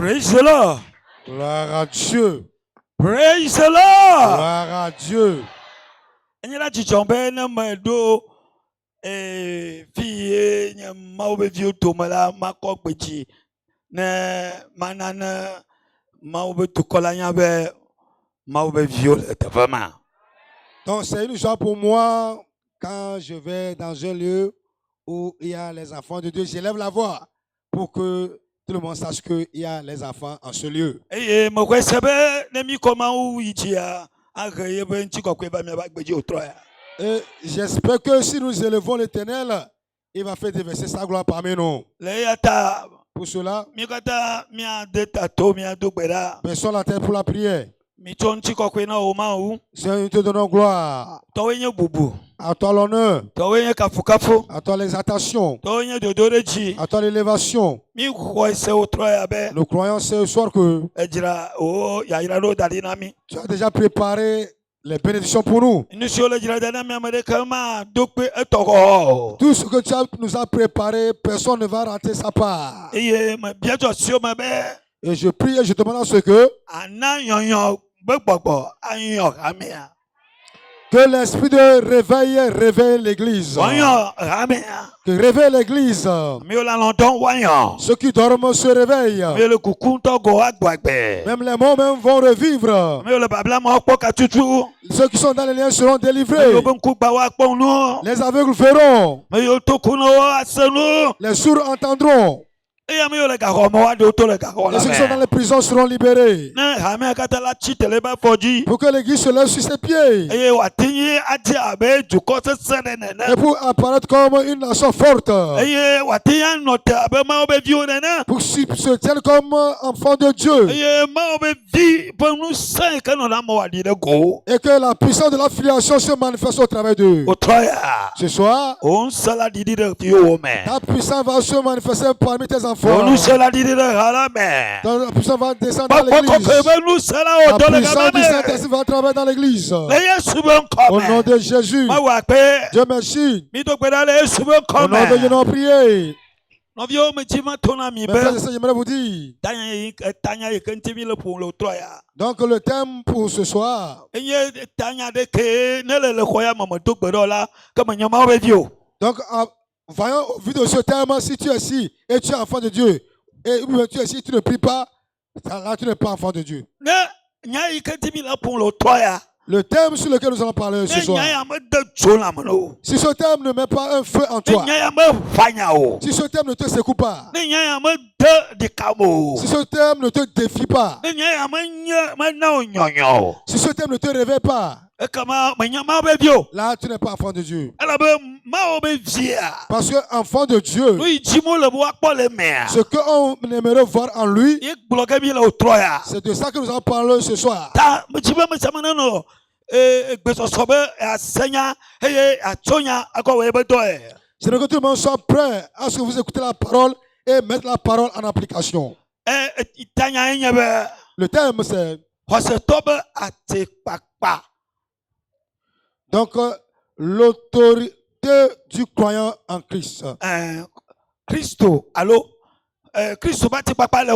Praise the Lord. Gloire à Dieu. Praise the Lord. Gloire à Dieu. Enyela chichombe na medo fie nya maube vio tomala makokbechi na manana maube tukola nyabe maube vio vraiment. Donc c'est une joie pour moi quand je vais dans un lieu où il y a les enfants de Dieu. J'élève la voix pour que tout le monde sache qu'il y a les enfants en ce lieu. Et j'espère que si nous élevons l'Éternel, il va faire déverser sa gloire parmi nous. Pour cela, baissons la tête pour la prière. Seigneur, nous te donnons gloire. À toi l'honneur. À toi l'exaltation. À toi l'élévation. Nous croyons ce soir que tu as déjà préparé les bénédictions pour nous. Tout ce que tu nous as préparé, personne ne va rater sa part. Et je prie et je demande à ce que l'esprit de réveil réveille l'église. Que réveille l'église. Ceux qui dorment se réveillent. Même les morts même vont revivre. Ceux qui sont dans les liens seront délivrés. Les aveugles verront. Les sourds entendront. Et ceux qui sont dans les prisons seront libérés. Pour que l'église se lève sur ses pieds. Et pour apparaître comme une nation forte. Pour se tienne comme enfant de Dieu. Et que la puissance de la filiation se manifeste au travers d'eux. Ce soir, ta puissance va se manifester parmi tes enfants. La puissance va descendre dans l'église. La puissance du Saint-Esprit va travailler dans l'église. Au nom de Jésus. Dieu merci. Au nom de Dieu, nous prions. J'aimerais vous dire. Donc le thème pour ce soir. Donc voyons au vu de ce thème, si tu es ici et tu es enfant de Dieu, et tu es ici et tu ne pries pas, là tu n'es pas enfant de Dieu. Le thème sur lequel nous allons parler ce soir. Si ce thème ne met pas un feu en toi, si ce thème ne te secoue pas, si ce thème ne te défie pas, si ce thème ne te réveille pas, là tu n'es pas enfant de Dieu. Parce que enfant de Dieu, ce qu'on aimerait voir en lui, c'est de ça que nous allons parler ce soir. C'est que tout le monde soit prêt à ce que vous écoutez la parole et mettre la parole en application. Le thème c'est donc l'autorité du croyant en Christ. Christo, allô? Christo va te papa le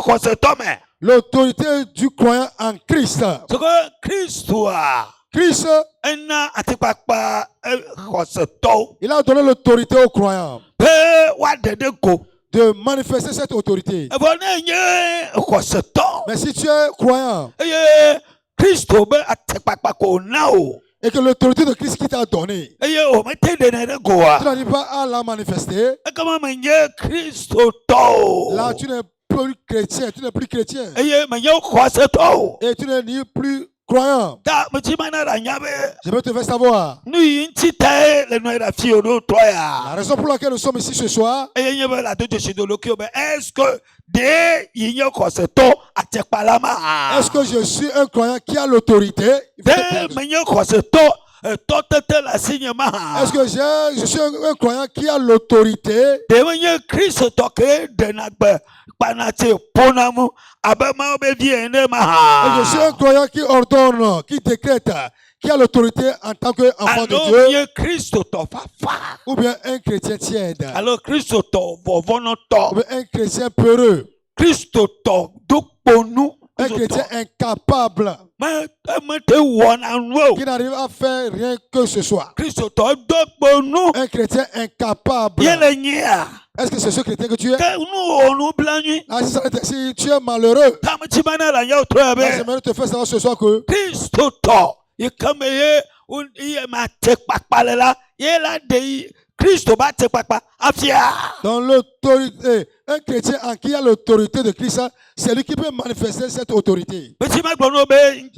l'autorité du croyant en Christ. Ce que Christo Christ, il a donné l'autorité aux croyants de manifester cette autorité. Mais si tu es croyant et que l'autorité de Christ qui t'a donné, tu n'arrives pas à la manifester, là tu n'es plus chrétien, tu n'es plus chrétien. Et tu n'es ni plus croyant. Je veux te faire savoir. La raison pour laquelle nous sommes ici ce soir. Est-ce que je suis un croyant qui a l'autorité? Est-ce que je suis un croyant qui a l'autorité? Est-ce que je suis un croyant qui ordonne, qui décrète, qui a l'autorité en tant qu'enfant de Dieu? Ou bien un chrétien tiède? Ou bien un chrétien peureux? Kristo tɔ do kponu. Un chrétien incapable Mete wɔna nu qui o. n'arrive à faire rien que ce soit. Kristo tɔ do kponu. Un chrétien incapable. Yele nyia. Est-ce que c'est ce chrétien que tu es? Ke nu o nu blanyi. Ah, si tu es malheureux, Tamati bana la nyɛ o tɔ moi, bɛ. j'aimerais te faire savoir ce soir que Kristo tɔ yekame ye iye ma te kpakpa le la ye la de yi Kristo ba te kpakpa afia. dans l'autorité, un chrétien en qui il y a l'autorité de Christ, c'est lui qui peut manifester cette autorité. Beti ma gblɔ no be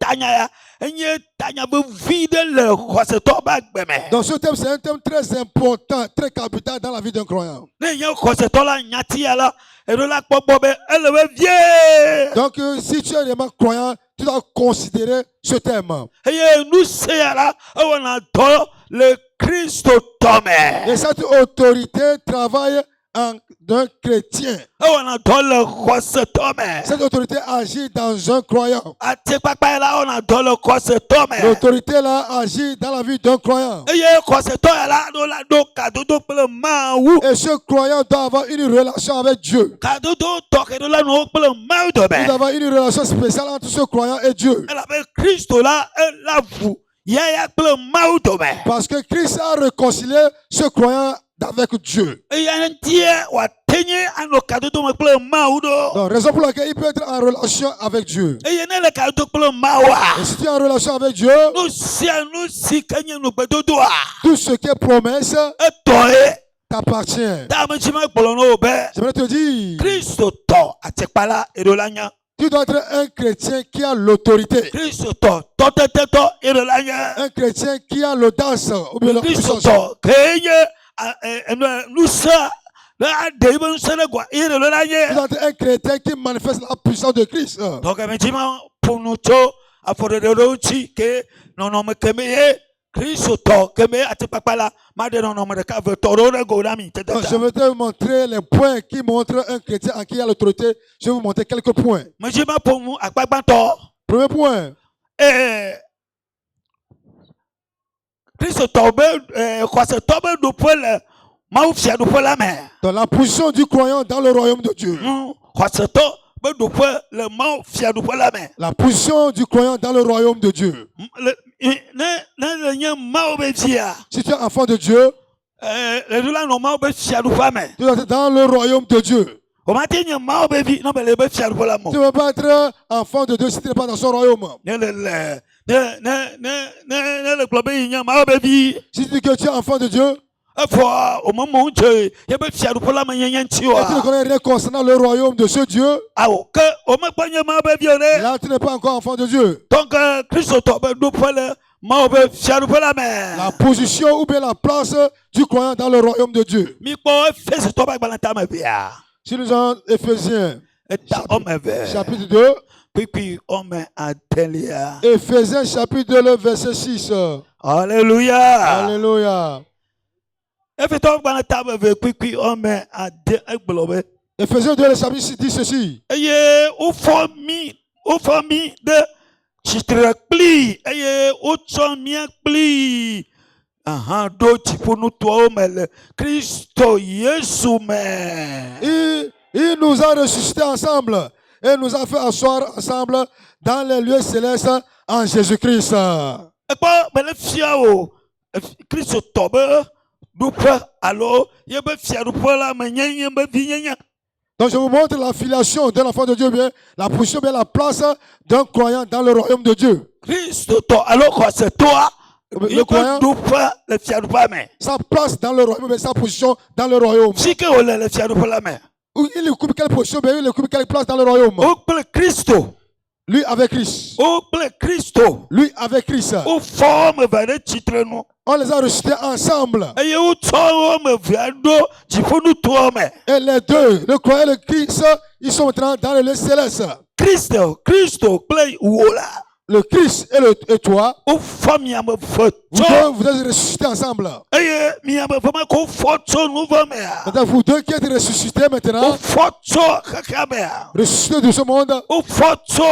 tanya ya enye tanya be vi de le xɔsetɔ ba gbeme. Donc ce thème, c'est un thème très important, très capital dans la vie d'un croyant. Ne nye xɔsetɔ la nyati ya la eɖo la kpɔgbɔ be ele be vie. Donc si tu es vraiment croyant, tu dois considérer ce thème. Eye nu se ya la ewɔna dɔ le Kristo tɔ Et me. cette autorité travaille d'un chrétien. Ewɔna dɔ le xɔsetɔ me. Cette autorité agit dans un croyant. Ate kpakpa ya la ewɔna dɔ le xɔsetɔ me. L'autorité là agit dans la vie d'un croyant. Eye xɔsetɔ ya la ɖo kadodo kple Mawu. Et ce croyant doit avoir une relation avec Dieu. Kadodo tɔxɛ ɖe la nu kple Mawu Il doit dɔme. avoir une relation spéciale entre ce croyant et Dieu. Elabe Kristo la ela vu yaya kple Mawu dɔme. Parce que Christ a réconcilié ce croyant avec Dieu. Eya ŋutie wòate nye anɔ kadodo me kple Mawu ɖo. Donc, raison pour laquelle il peut être en relation avec Dieu. Eye ne le kadodo kple Mawua. Et si tu es en relation avec Dieu, Nu sia nu si ke nye nugbedodoa tout ce qui est promesse etɔ ye. t'appartient. Ta ametsi me gblɔ no be J'aimerais te dire, Kristo tɔ atekpa la eɖo la nya. tu dois être un chrétien qui a l'autorité. Kristo tɔ tɔtetetɔ eɖo la nya. Un chrétien qui a l'audace ou bien la Kristo puissance. tɔ kee nye nusa ne aɖe yibe ŋusẽ ɖe gɔa eɖo la Tu nye. dois être un chrétien qui manifeste la puissance de Christ. Donc ametsi ma ƒonu tso afɔɖeɖe ɖe ŋuti ke nɔnɔme keme ye Kristo tɔ keme ye atikpakpa la ma ɖe nɔnɔme ɖeka ve tɔ ɖewo ɖe go na mi Donc, je vais te montrer les points qui montrent un chrétien en qui il y a l'autorité. Je vais vous montrer quelques points. Metsi ma ƒonu akpagbãtɔ. Premier point, Kristo tɔ be xɔsetɔ be ɖoƒe le Mawu fiaɖuƒe la me. dans la position du croyant dans le royaume de Dieu. Xɔsetɔ be ɖoƒe le Mawu fiaɖuƒe la me. La position du croyant dans le royaume de Dieu. Ne le nye Mawu be via. Si tu es enfant de Dieu, Le ɖo la nɔ Mawu be fiaɖuƒea me. tu dois être dans le royaume de Dieu. O ma te nye Mawu be vi ne be le be fiaɖuƒe la me. Tu ne peux pas être enfant de Dieu si tu n'es pas dans son royaume. Ne le gblɔ be yi nye Mawu be vi. Si tu dis que tu es enfant de Dieu, Efɔ o me mɔ ŋutse ye be fiaɖuƒe la me nye nye ŋuti et tu ne oa. connais rien concernant le royaume de ce Dieu, Awo ke o me kpɔ nye Mawu be vi o ɖe. là tu n'es pas encore enfant de Dieu. Donc Kristo tɔ be ɖoƒe le Mawu be fiaɖuƒe la La me. position ou bien la place du croyant dans le royaume de Dieu. Mikpɔ Efesitɔ be agbalẽ ta me via. Si nous avons Éphésiens, Eta wɔme eve. chapitre 2, Kpikpi wɔme adelia. Éphésiens chapitre 2, le verset 6. Alléluia. Alléluia. Efesitɔ gbalẽ ta me eve kpikpi wɔme ade egblɔ be. Éphésiens 2, le chapitre 6 dit ceci. Eye wofɔ mi ɖe tsitre kpli eye wotsɔ mía kpli ɖo dziƒonutoawo me le Kristo Yesu me. Il nous a ressuscités ensemble et nous a fait asseoir ensemble dans les lieux célestes en Jésus-Christ. Ekpɔ be le fia o Kristo tɔ be ɖoƒe alo ye be fiaɖuƒe la me nye be vi nyenye. Donc je vous montre la filiation d'un enfant de Dieu, bien la position, bien la place d'un croyant dans le royaume de Dieu. Kristo tɔ alo xɔsetɔa ye be ɖoƒe le fiaɖuƒea me. Sa place dans le royaume, bien sa position dans le royaume. Si ke wole le fiaɖuƒe la me. Il occupe quelle position, bien il occupe quelle place dans le royaume. O kple Kristo. Lui avec Christ. O kple Kristo. Lui avec Christ. O fɔ wɔme eve ɖe tsitre nu. On les a ressuscités ensemble. Eye wotsɔ wɔme evea ɖo dziƒonutoa me. Et les deux, le croyant et le Christ, ils sont maintenant dans le lieu céleste. Kristo kple wo la. le Christ et toi, Au femme y a me vous photo. vous êtes ressuscités ensemble. Et mi a me vraiment qu'on photo nouveau mea. Maintenant, vous deux qui êtes ressuscités Au maintenant, photo kakamea. ressuscités de ce monde, Au photo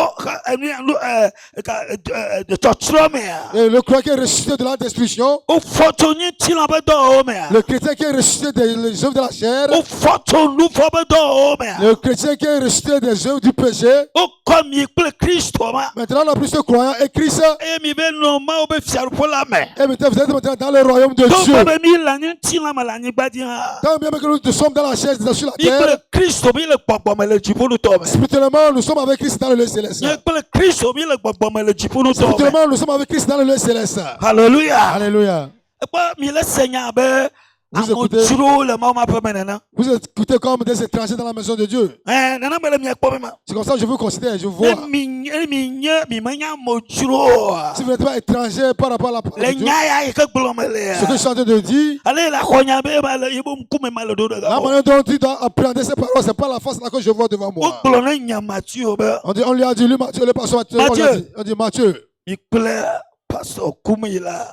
de torture mea. et le croyant qui est ressuscité de la destruction, Au photo ni tilamba do mea. le chrétien qui est ressuscité des œuvres de la chair, Au photo nouveau do mea. le chrétien qui est ressuscité des œuvres du péché, Au comme y le Christ ma. maintenant on a plus de croyants et Christ, Et mi ben no ma obe fiaru pour la main. et maintenant vous êtes maintenant dans le royaume de Donc Dieu. ba mi la ni tilamba la ni badia. Tant bien que nous sommes dans la chair sur la Il terre, le Christ mi le papa le jipo no to. spirituellement nous sommes avec Christ dans le lieu céleste. Il le Christ mi le papa le jipo no to. Spirituellement nous sommes avec Christ dans le lieu céleste. Hallelujah. Alléluia. Ba mi le Seigneur be Vous écoutez? amoturo le mama pe menana. Vous écoutez comme des étrangers dans la maison de Dieu. Nana me mi akpo ma. C'est comme ça que je vous considère, je vous vois. Mi manya moturo. Si vous n'êtes pas étranger par rapport à la parole Le de Dieu, nya ya ke glomele. ce que je suis en train de dire, Ale la khonya be ba le yibo mkume malo do la daga. manière dont tu dois apprendre ces paroles, c'est pas la force là que je vois devant O moi. glona nya Mathieu be. On lui a dit, lui, Matthieu, le pasteur Matthieu, on dit, Matthieu, Mi kple pastor kumila.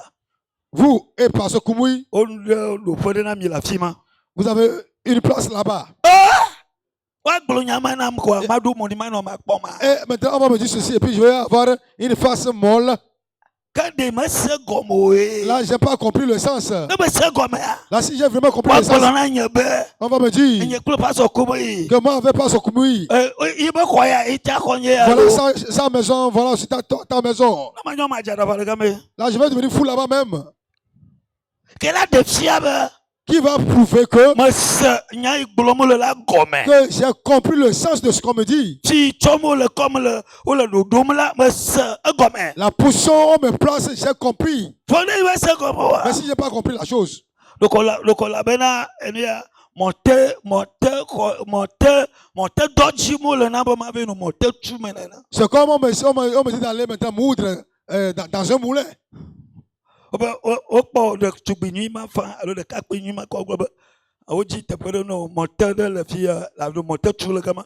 vous et pasteur Koumoui, On le fode na mi la fima. vous avez une place là-bas. Wa glonya manam ko madu moni mano makpoma. Et maintenant, on va me dire ceci, et puis je vais avoir une face molle. Quand des masses gomoé. Là, je n'ai pas compris le sens. Ne me se gomé. Là, si j'ai vraiment compris Wa le sens, glona nya be. on va me dire Nye kple pastor kumui. que moi, avec pasteur Koumoui, Ibe koya ita konye. voilà sa maison, voilà aussi ta maison. Na manyo ma jada fa game. Là, je vais devenir fou là-bas même. Quel a defia be. Qui va prouver que Mas nya iglomo le la gomé. j'ai compris le sens de ce qu'on me dit. Si chomo le comme le ou le dodom la mas gomé. La position, on me place, j'ai compris. Fone ibe se gomo. Mais si je n'ai pas compris la chose, Lokola bena enia monte doji mo le nabo ma be no monte tu menena. c'est comme on me dit d'aller maintenant moudre dans un moulin. O de tubini ma fa alo de kakpini ma ko gbe. Awoji tepere no monte de le fia la do monte tu le kama.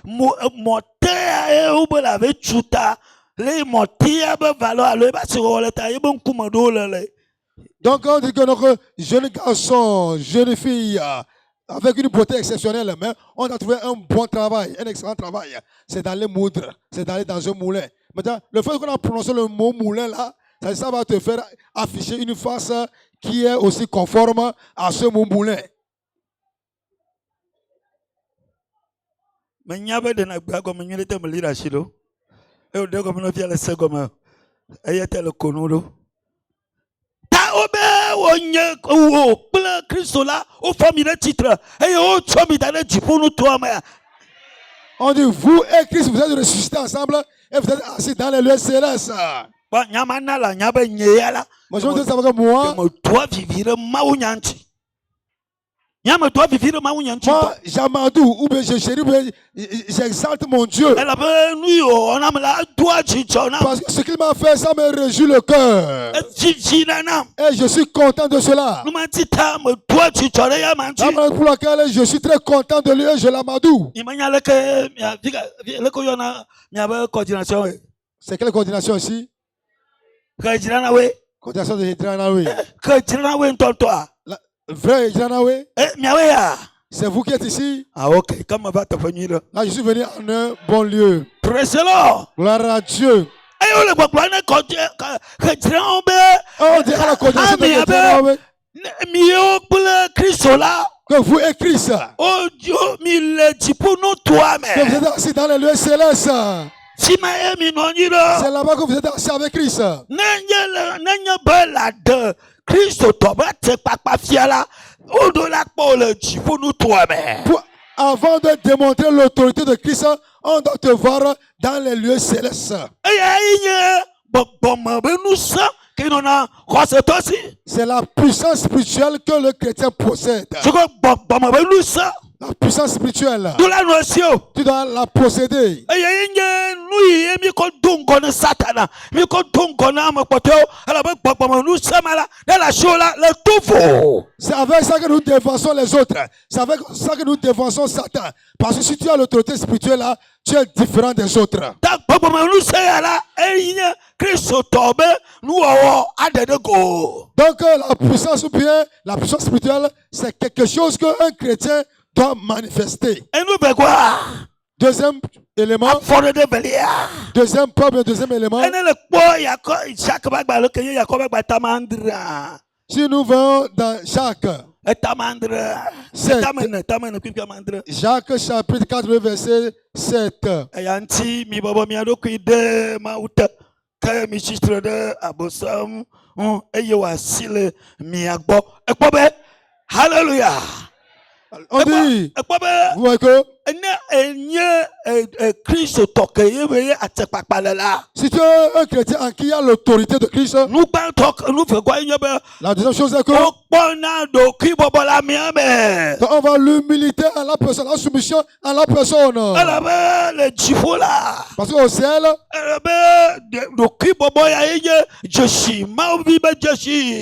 Monte e o be la ve tuta. Le monte ya be valo alo ba si o le ta e bon kumado le. Donc on dit que notre jeune garçon, jeune fille, avec une beauté exceptionnelle, mais on a trouvé un bon travail, un excellent travail. C'est d'aller moudre, c'est d'aller dans un moulin. Maintenant, le fait qu'on a prononcé le mot moulin là, ça va te faire afficher une face qui est aussi conforme à ce mot moulin. Mais nyabe de na gba comme nyele te me lira shilo. E o de comme no fia le se comme e yete le konulo. Ta obe wonye o ple Christ là au famille titre e o chomi dans le jiponu toi mais On dit, vous et Christ, vous êtes ressuscités ensemble et vous êtes assis dans les lieux célestes. ba nyama na la nyabe nyela. Moi, je veux dire ça avec moi. Me toi vivre maunyanti. Nyama toi vivre maunyanti. Moi, j'amadou, ou bien je chéris, ou bien j'exalte mon Dieu. Elle avait nous on a la toi chichona. Parce que ce qu'il m'a fait, ça me réjouit le cœur. Chichina. Et je suis content de cela. Nous m'antita me toi chichona ya manti. La raison pour laquelle je suis très content de lui et je l'amadou. Imanya leke le ko yona mi aba coordination. C'est quelle coordination ici? Ka jirana we. Coordination de Hidranawe. Ka jirana we ntonto a. Vrai Hidranawe, Mi awe ya. c'est vous qui êtes ici. Ah ok, comme va te venir. Là, je suis venu en un bon lieu. Praise the Lord. Gloire à Dieu. Ayo le gbagba na ka jirana be. On dirait la coordination de Hidranawe. Mi o pele Christ là. Que vous et Christ, Oh Dieu, mi le jiponu toi que vous mais. êtes assis dans les lieux célestes. Si ma mi no ni lo. C'est là-bas que vous êtes assis avec Christ. Nanya bela de Christ to ba te papa fiala. O do la po le jiponu toi mais. Avant de démontrer l'autorité de Christ, on doit te voir dans les lieux célestes. C'est la puissance spirituelle que le chrétien possède. La puissance spirituelle, tu dois la posséder. C'est avec ça que nous dévançons les autres. C'est avec ça que nous dévançons Satan. Parce que si tu as l'autorité spirituelle là, Tu es différent des autres. Donc la puissance ou bien la puissance spirituelle, c'est quelque chose qu'un chrétien doit manifester. Deuxième élément. Deuxième problème, deuxième élément. Si nous venons dans Jacques. Jacques chapitre 4, verset 7. Hallelujah. On dit, vous voyez que si tu es un chrétien en qui il y a l'autorité de Christ, la deuxième chose est que on va l'humilité à la personne, la soumission à la personne. Parce qu'au ciel,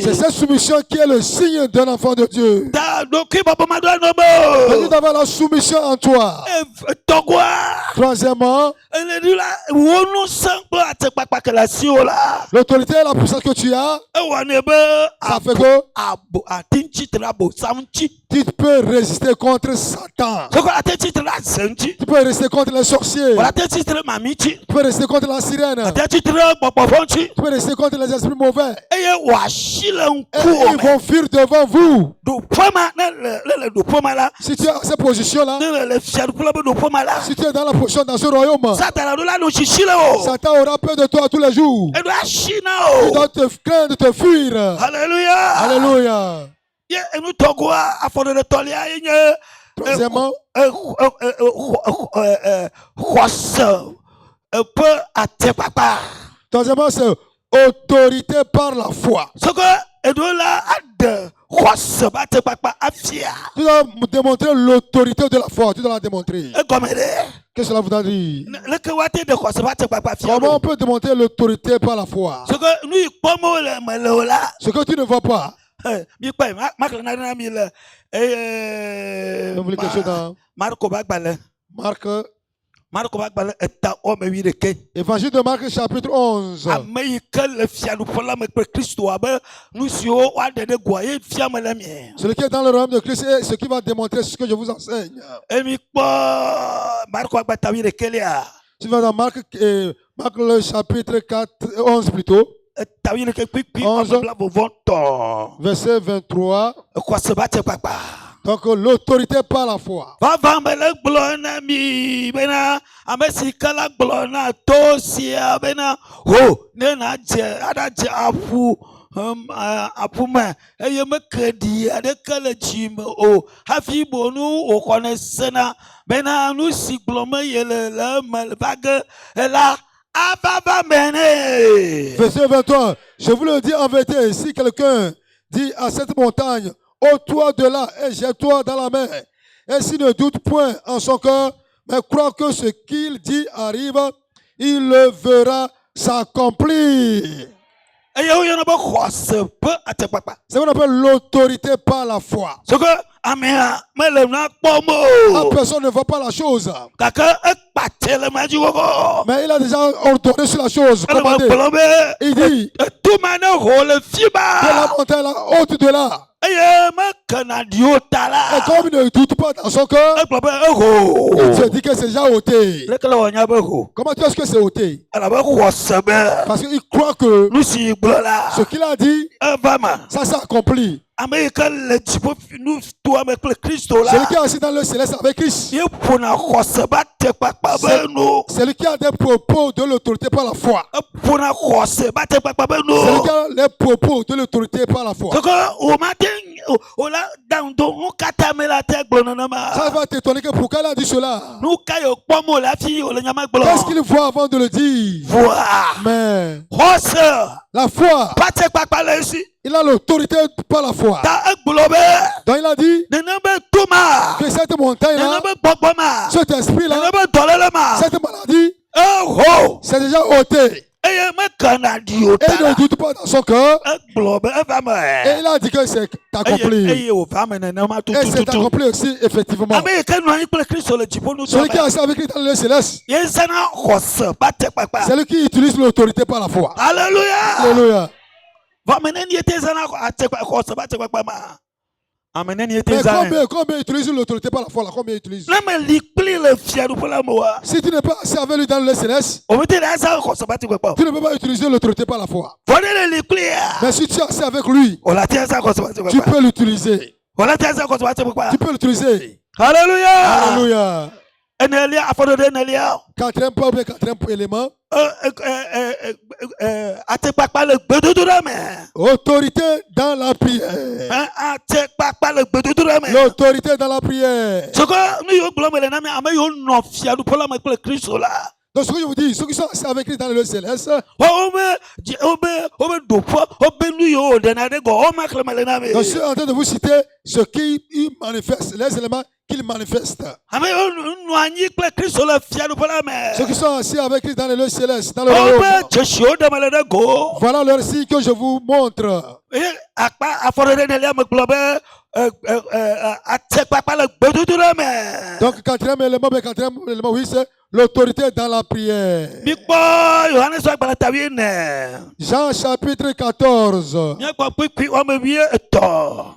c'est cette soumission qui est le signe d'un enfant de Dieu. Tu dois avoir la soumission en toi. Troisièmement, l'autorité et la puissance que tu as, ça fait que tu peux résister contre Satan. Tu peux résister contre les sorciers. Tu peux résister contre la sirène. Tu peux résister contre les esprits mauvais. Et ils vont fuir devant vous. Si tu es à cette position-là, si tu es dans la position dans ce royaume, Satan aura peur de toi tous les jours. Il doit te craindre, te fuir. Alléluia. Alléluia. Troisièmement, troisièmement, c'est autorité par la foi. Tu dois démontrer l'autorité de la foi. Tu dois la démontrer. Qu'est-ce que cela voudra dire? Comment on peut démontrer l'autorité par la foi? Ce que tu ne vois pas. Vous voulez quelque chose dans Marc, Évangile de Marc chapitre 11. Celui qui est dans le royaume de Christ est ce qui va démontrer ce que je vous enseigne. Tu vas dans Marc le chapitre 11 plutôt. 11, verset 23. Donc l'autorité par la foi. Verset 23. Je vous le dis en vérité, si quelqu'un dit à cette montagne, ôte-toi de là et jette-toi dans la mer, et s'il ne doute point en son cœur, mais croit que ce qu'il dit arrive, il le verra s'accomplir. C'est ce qu'on appelle l'autorité par la foi. La personne ne voit pas la chose, mais il a déjà ordonné sur la chose. Commandé. Il dit de la montagne là, ôte de là. Et comme il ne doute pas dans son cœur, il se dit que c'est déjà ôté. Comment tu est-ce que c'est ôté? Parce qu'il croit que ce qu'il a dit, ça s'est accompli. Celui qui est assis dans le céleste avec Christ, celui qui a des propos de l'autorité par la foi, celui qui a les propos de l'autorité par la foi, ça va t'étonner que pourquoi il a dit cela. Qu'est-ce qu'il voit avant de le dire? Mais la foi, il a l'autorité par la foi. Donc il a dit que cette montagne-là, cet esprit-là, cette maladie, Oh! C'est déjà ôté. Et Et il ne doute pas dans son cœur. Et il a dit que c'est accompli. Et c'est accompli aussi, effectivement. Celui qui a assis avec lui dans le céleste, c'est lui qui utilise l'autorité par la foi. Alléluia. Alléluia. Mais combien utilise l'autorité par la foi là? Combien utilise? Si tu n'es pas assis avec lui dans le céleste, tu ne peux pas utiliser l'autorité par la foi. Mais si tu es assis avec lui, tu peux l'utiliser. Tu peux l'utiliser. Alléluia. Alléluia. Quatrième point, quatrième élément. Autorité dans la prière. L'autorité dans la prière. Donc ce que je vous dis, ceux qui sont assis avec lui dans le céleste, donc je suis en train de vous citer ce qu'il manifeste, les éléments qu'il manifeste. Ceux qui sont assis avec lui dans le céleste, dans le royaume. Voilà leur signe que je vous montre. Donc quatrième élément, oui, c'est l'autorité dans la prière. Jean chapitre 14,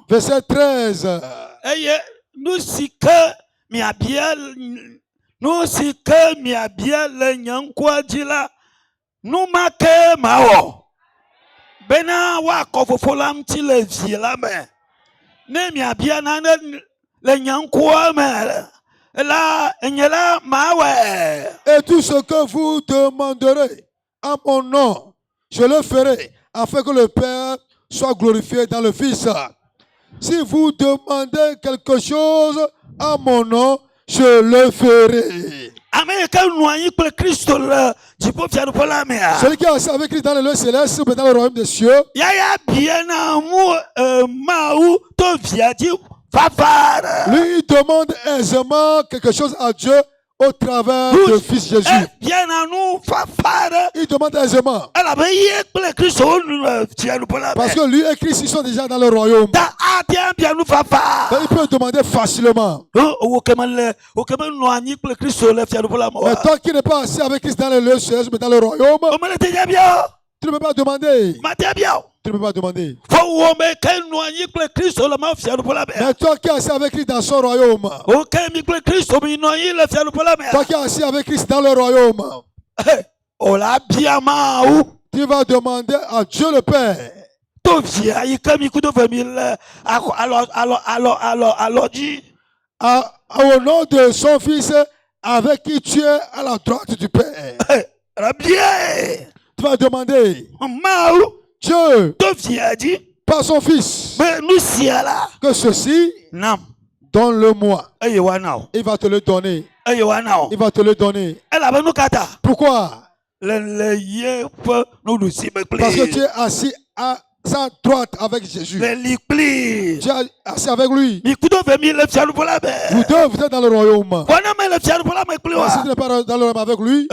verset 13. Nous si que le nyankwa dila nous make mao bena wa kofofolam ti le viela me ne mi abia na le nyankwa me la enyela mawe. Et tout ce que vous demanderez à mon nom, je le ferai afin que le Père soit glorifié dans le Fils. Si vous demandez quelque chose à mon nom, je le ferai. Celui qui est assis avec lui dans le lieu céleste ou dans le royaume des cieux, lui il demande aisément quelque chose à Dieu au travers du Fils Jésus. Il demande aisément. Parce que lui et Christ, ils sont déjà dans le royaume. Donc, il peut demander facilement. Mais toi qui n'es pas assis avec Christ dans le lieu céleste, mais dans le royaume, tu ne peux pas demander. Tu ne peux pas demander. Mais toi qui es assis avec Christ dans son royaume, toi qui es assis avec Christ dans le royaume, tu vas demander à Dieu le Père. Au nom de son Fils, avec qui tu es à la droite du Père. Tu vas demander, Dieu, par son Fils, que ceci, donne-le-moi. Il va te le donner. Il va te le donner. Pourquoi? Parce que tu es assis à sa droite avec Jésus. Tu es assis avec lui. Vous deux, vous êtes dans le royaume. Mais si tu n'es pas dans le royaume avec lui,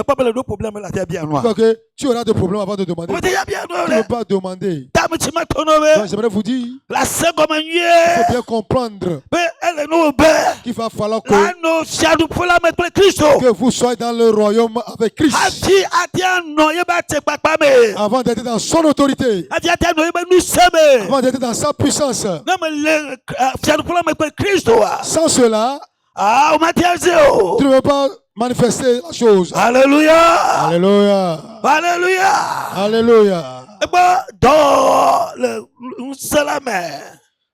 tu auras des problèmes avant de demander. Tu ne peux pas demander. Donc, j'aimerais vous dire, il faut bien comprendre qu'il va falloir que vous soyez dans le royaume avec Christ. Avant d'être dans son autorité. Avant d'être dans sa puissance. Sans cela, tu ne peux pas manifester la chose. Alléluia. Alléluia. Alléluia. Alléluia.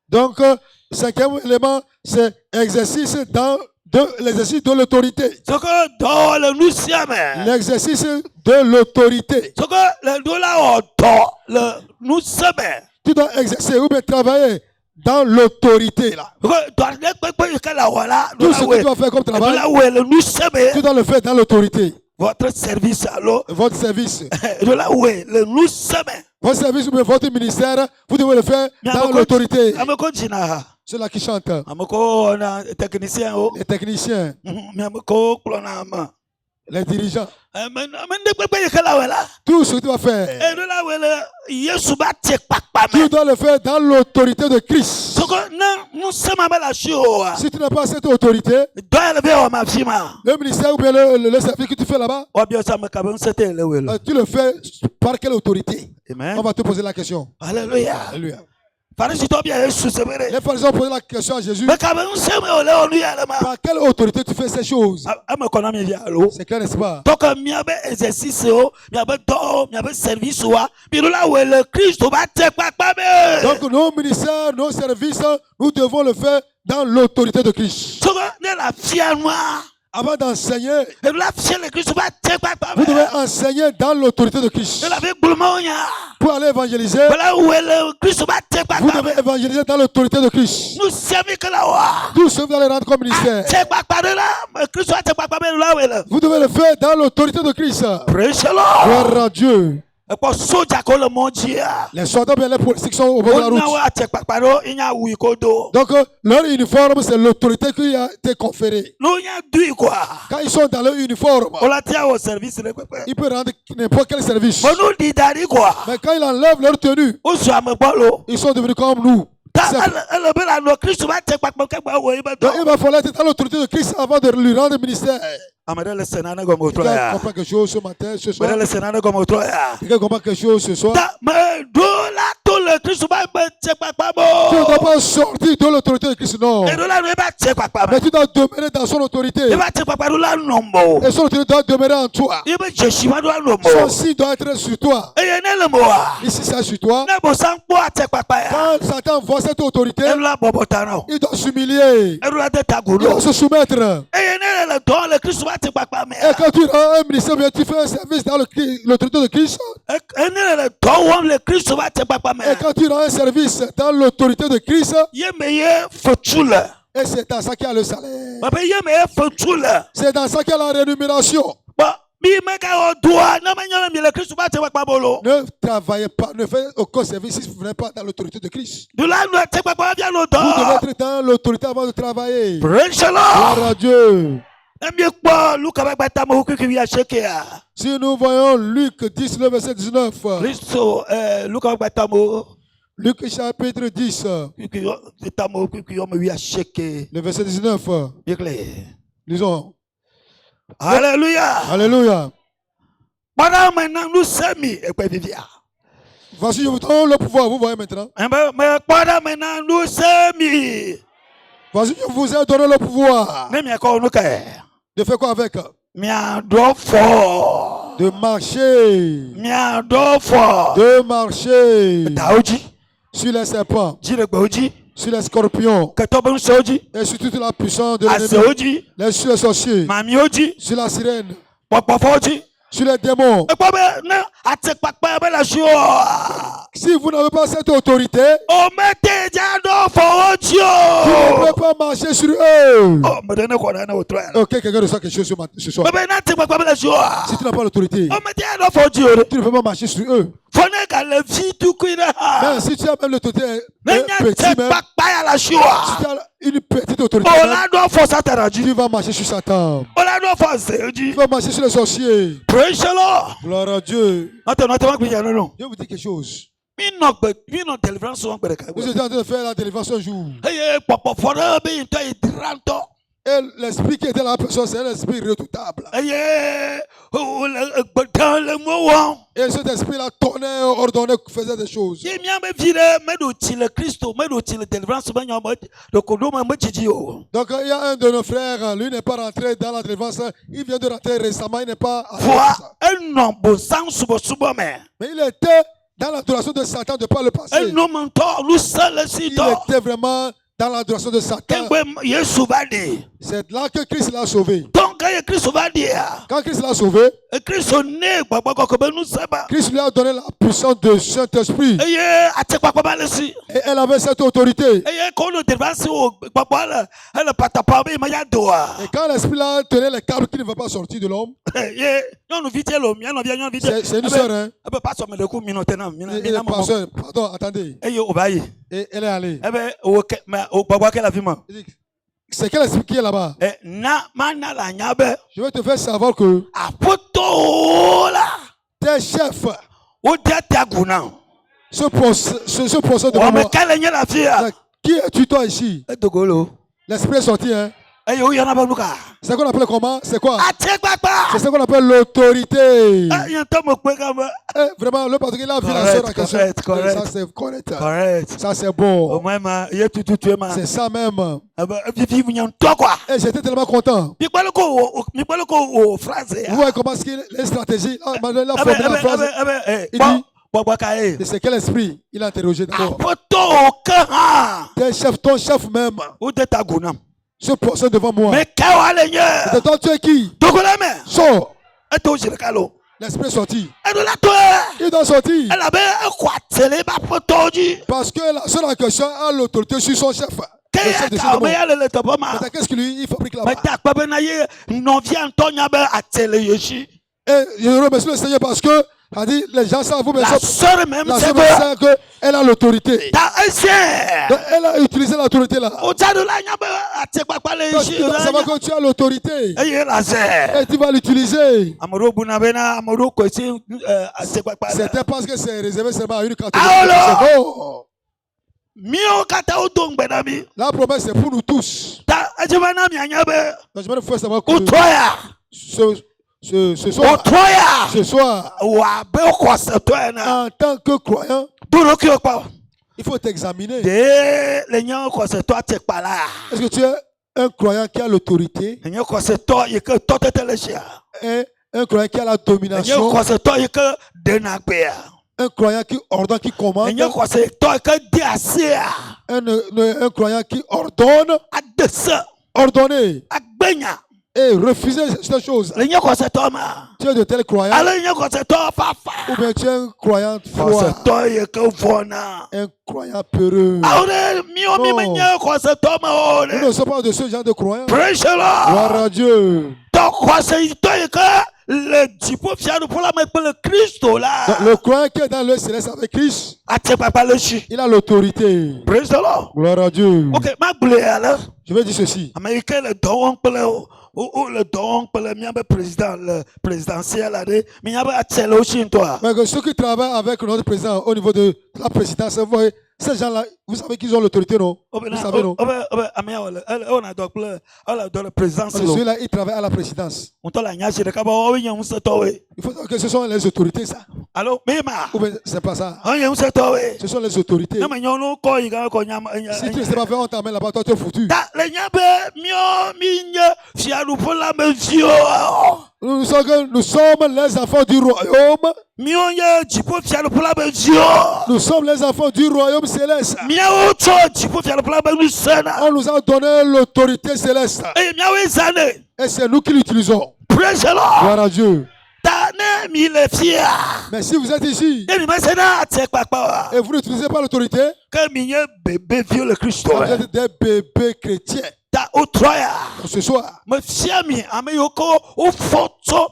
Donc, cinquième élément, c'est l'exercice de l'autorité. L'exercice de l'autorité. Tu dois exercer ou bien travailler dans l'autorité là. Tout ce que tu dois faire comme travail, tu dois le faire dans l'autorité. Votre service alors. Votre service. Votre service ou bien votre ministère, vous devez le faire dans l'autorité. C'est là qui chante. Les techniciens. Les dirigeants. Mais là. Tout ce que tu vas faire, Yesu ba tu dois le faire dans l'autorité de Christ. Si tu n'as pas cette autorité, le ministère ou bien le service que tu fais là-bas, tu le fais par quelle autorité? Amen. On va te poser la question. Alléluia. Alléluia. Les Les pharisiens ont posé la question à Jésus. Par quelle autorité tu fais ces choses? C'est clair, n'est-ce pas? Donc nos ministères, nos services, nous devons le faire dans l'autorité de Christ. Avant d'enseigner, vous devez enseigner dans l'autorité de Christ. Pour aller évangéliser, vous devez évangéliser dans l'autorité de Christ. Tout ce que vous allez rendre comme ministère, vous devez le faire dans l'autorité de Christ. Gloire à Dieu. Les soldats bien les politiques sont au bord de la route. Donc leur uniforme, c'est l'autorité qui a été conférée. Quand ils sont dans leur uniforme, ils peuvent rendre n'importe quel service. Mais quand ils enlèvent leur tenue, ils sont devenus comme nous. Donc, il va falloir être dans l'autorité de Christ avant de lui rendre le ministère. Quelqu'un comprend quelque chose ce matin, ce soir? Quelqu'un comprend quelque chose ce soir? Tu ne dois pas sortir de l'autorité de Christ, non. Mais tu dois demeurer dans son autorité. Et son autorité doit demeurer en toi. Son signe doit être sur toi. Ici, c'est sur toi. Quand Satan voit cette autorité, il doit s'humilier. Il doit se soumettre. Et quand tu rends un ministère, tu fais un service dans l'autorité de Christ. Et quand tu rends un service dans l'autorité de Christ, et c'est dans ça qu'il y a le salaire. C'est dans ça qu'il y a la rémunération. Ne travaillez pas, ne faites aucun service si vous n'êtes pas dans l'autorité de Christ. Vous devez être dans l'autorité avant de travailler. Gloire à Dieu. Si nous voyons Luc 10, le verset 19. Luc chapitre 10, le verset 19. Lisons. Alléluia. Alléluia. Voici, je vous donne le pouvoir, vous voyez maintenant. Voici, je vous ai donné le pouvoir. De faire quoi avec? De marcher. De marcher. Sur les serpents. Sur les scorpions. Et sur toute la puissance de l'ennemi. Sur les sorciers. Sur la sirène. Sur les démons. Si vous n'avez pas cette autorité, vous ne pouvez pas marcher sur eux. Ok, quelqu'un reçoit quelque chose ce soir. Si tu n'as pas l'autorité, tu ne peux pas marcher sur eux. Même si tu as même l'autorité, petit même, si tu as une petite autorité, tu vas marcher sur Satan. Tu vas marcher sur les sorciers. Gloire à Dieu. Je vous dis quelque chose. Vous êtes en train de faire la délivrance un jour. Et l'esprit qui était là, la personne, c'est l'esprit redoutable. Et cet esprit-là tournait, ordonnait, faisait des choses. Donc il y a un de nos frères, lui n'est pas rentré dans la délivrance, il vient de rentrer récemment, il n'est pas. Mais il était dans l'adoration de Satan de par le passé. Il était vraiment dans l'adoration de Satan. C'est là que Christ l'a sauvé. Quand Christ l'a sauvé, Christ lui a donné la puissance de Saint-Esprit. Et elle avait cette autorité. Et quand l'esprit là tenait les câbles qui ne vont pas sortir de l'homme. C'est une sœur, hein? Pardon, attendez. Et elle est allée. C'est quel esprit qui est là-bas? Na mana la nyabe. Je vais te faire savoir que Apoto la. tes chefs, O dia guna. ce procès devant O me moi. kale nya la fia. Qui es-tu toi ici? Dogolo. L'esprit est sorti, hein? Ayo yana banuka. C'est ce qu'on appelle comment? C'est quoi? Atekpakpa. C'est ce qu'on appelle l'autorité. Yanto mo pe kama. Vraiment, le patron, il a vu la Correct, sœur en question. correct. Ça, c'est correct. Correct. Ça, c'est bon. O même ye tutu ma. C'est ça même. Vivi mignon toi quoi. Et j'étais tellement content. Mi palo ko o phrase. Vous voyez comment est-ce qu'il a les stratégies. Il a formulé la phrase. Il dit, Bobokae. c'est quel esprit? Il a interrogé d'abord. Apoto ka. Tes chefs, ton chef même, O de taguna. se procès devant moi. Me kawa le nya. Et toi, tu es qui? Dogola me. Sors. Eto jirikalo. L'esprit est sorti. Edo la to. Il doit sortir. Elle avait quoi télé ba potoji. Parce que la seule en question a l'autorité sur son chef. Le chef de Kaya ce ka me monde. ya le topoma. Mais qu'est-ce que lui, il fabrique Me là-bas? ta pa be na ye non vient Antonia be atele yeshi. Et je remercie le Seigneur parce que, a dit, les gens savent vous, mais La sœur même la c'est sœur que sait qu'elle a l'autorité. ta ese. Donc, elle a utilisé l'autorité là. O tadu la nya be atekpakpa le Donc, yeshi. tu dois savoir que tu as l'autorité. Eye la se. Et tu vas l'utiliser. Amoro bunabena amoro kwesi atekpakpa. C'était parce que c'est réservé seulement à une catégorie. Ah, C'est bon. Mio kata odong benami. La promesse c'est pour nous tous. Ta ajibana mi anya be. Donc, je vais faire savoir que Utoya. ce soir, Utoya. Wa be ko se to na. en tant que croyant, Duro ki o pa. il faut t'examiner. De le nya ko se to atekpa la. Est-ce que tu es un croyant qui a l'autorité Le nya ko se to ye ke to tetele shia. et un croyant qui a la Le nya domination, ko se to ye ke de na gbe ya. un croyant qui ordonne, qui Le commande, nya ko se to ye ke di ase ya. un croyant qui ordonne, Adese. ordonner Agbenya. et refuser ces choses. Le nya ko se to ma. Tu es de tel croyant Ale nya ko se to fafa. ou bien tu es un croyant Ko se froid, to ye ke vona. un croyant peureux. Aure mio mi Non. menya ko se to ma Nous ore. ne sommes pas de ce genre de croyants. Praise the Gloire Lord. à Dieu. Donc ko se to ye ke le dipo fiadu pour la mettre le Christ Donc, là. le croyant qui est dans le céleste avec Christ, Atekpakpa le shi. il a l'autorité. Praise the Lord. Gloire à Dieu. Ok, ma gbule alors. Je vais dire ceci. Américain le don pele o le don pele miabe président le présidentiel là de miabe atele aussi toi. Mais que ceux qui travaillent avec notre président au niveau de la présidence, vous voyez, ces gens-là, vous savez qu'ils ont l'autorité, non? Vous savez, non? Amia on a donc le présidence Parce que ceux-là, ils travaillent à la présidence. on t'a la nyashi de kaba o yen un seto we. Il faut savoir que ce sont les autorités, ça. Allo mema. Ou bien, c'est pas ça. On yen un seto we. Ce sont les autorités. Na menyo no ko yiga ko nyam. Si tu ne sais pas faire, on t'amène là-bas, toi, tu es foutu. Ta le nyabe mio minye fiaru pour la mesure. Nous sommes les enfants du royaume. Mio ye jipo fiaru pour la mesure. Nous sommes les enfants du royaume céleste. Miawo cho jipo fiaru pour la mesure. On nous a donné l'autorité céleste. Eh miawo zane. Et c'est nous qui l'utilisons. Praise the Lord. Gloire à Dieu. Ta ne mi le fia. Mais si vous êtes ici Et mi mesena atekpakpa. et vous n'utilisez pas l'autorité, Que mi ye bébé vieux le Christ. vous êtes des bébés chrétiens. Ta otroya. Donc, ce soir, Me fia mi ame yoko o foto.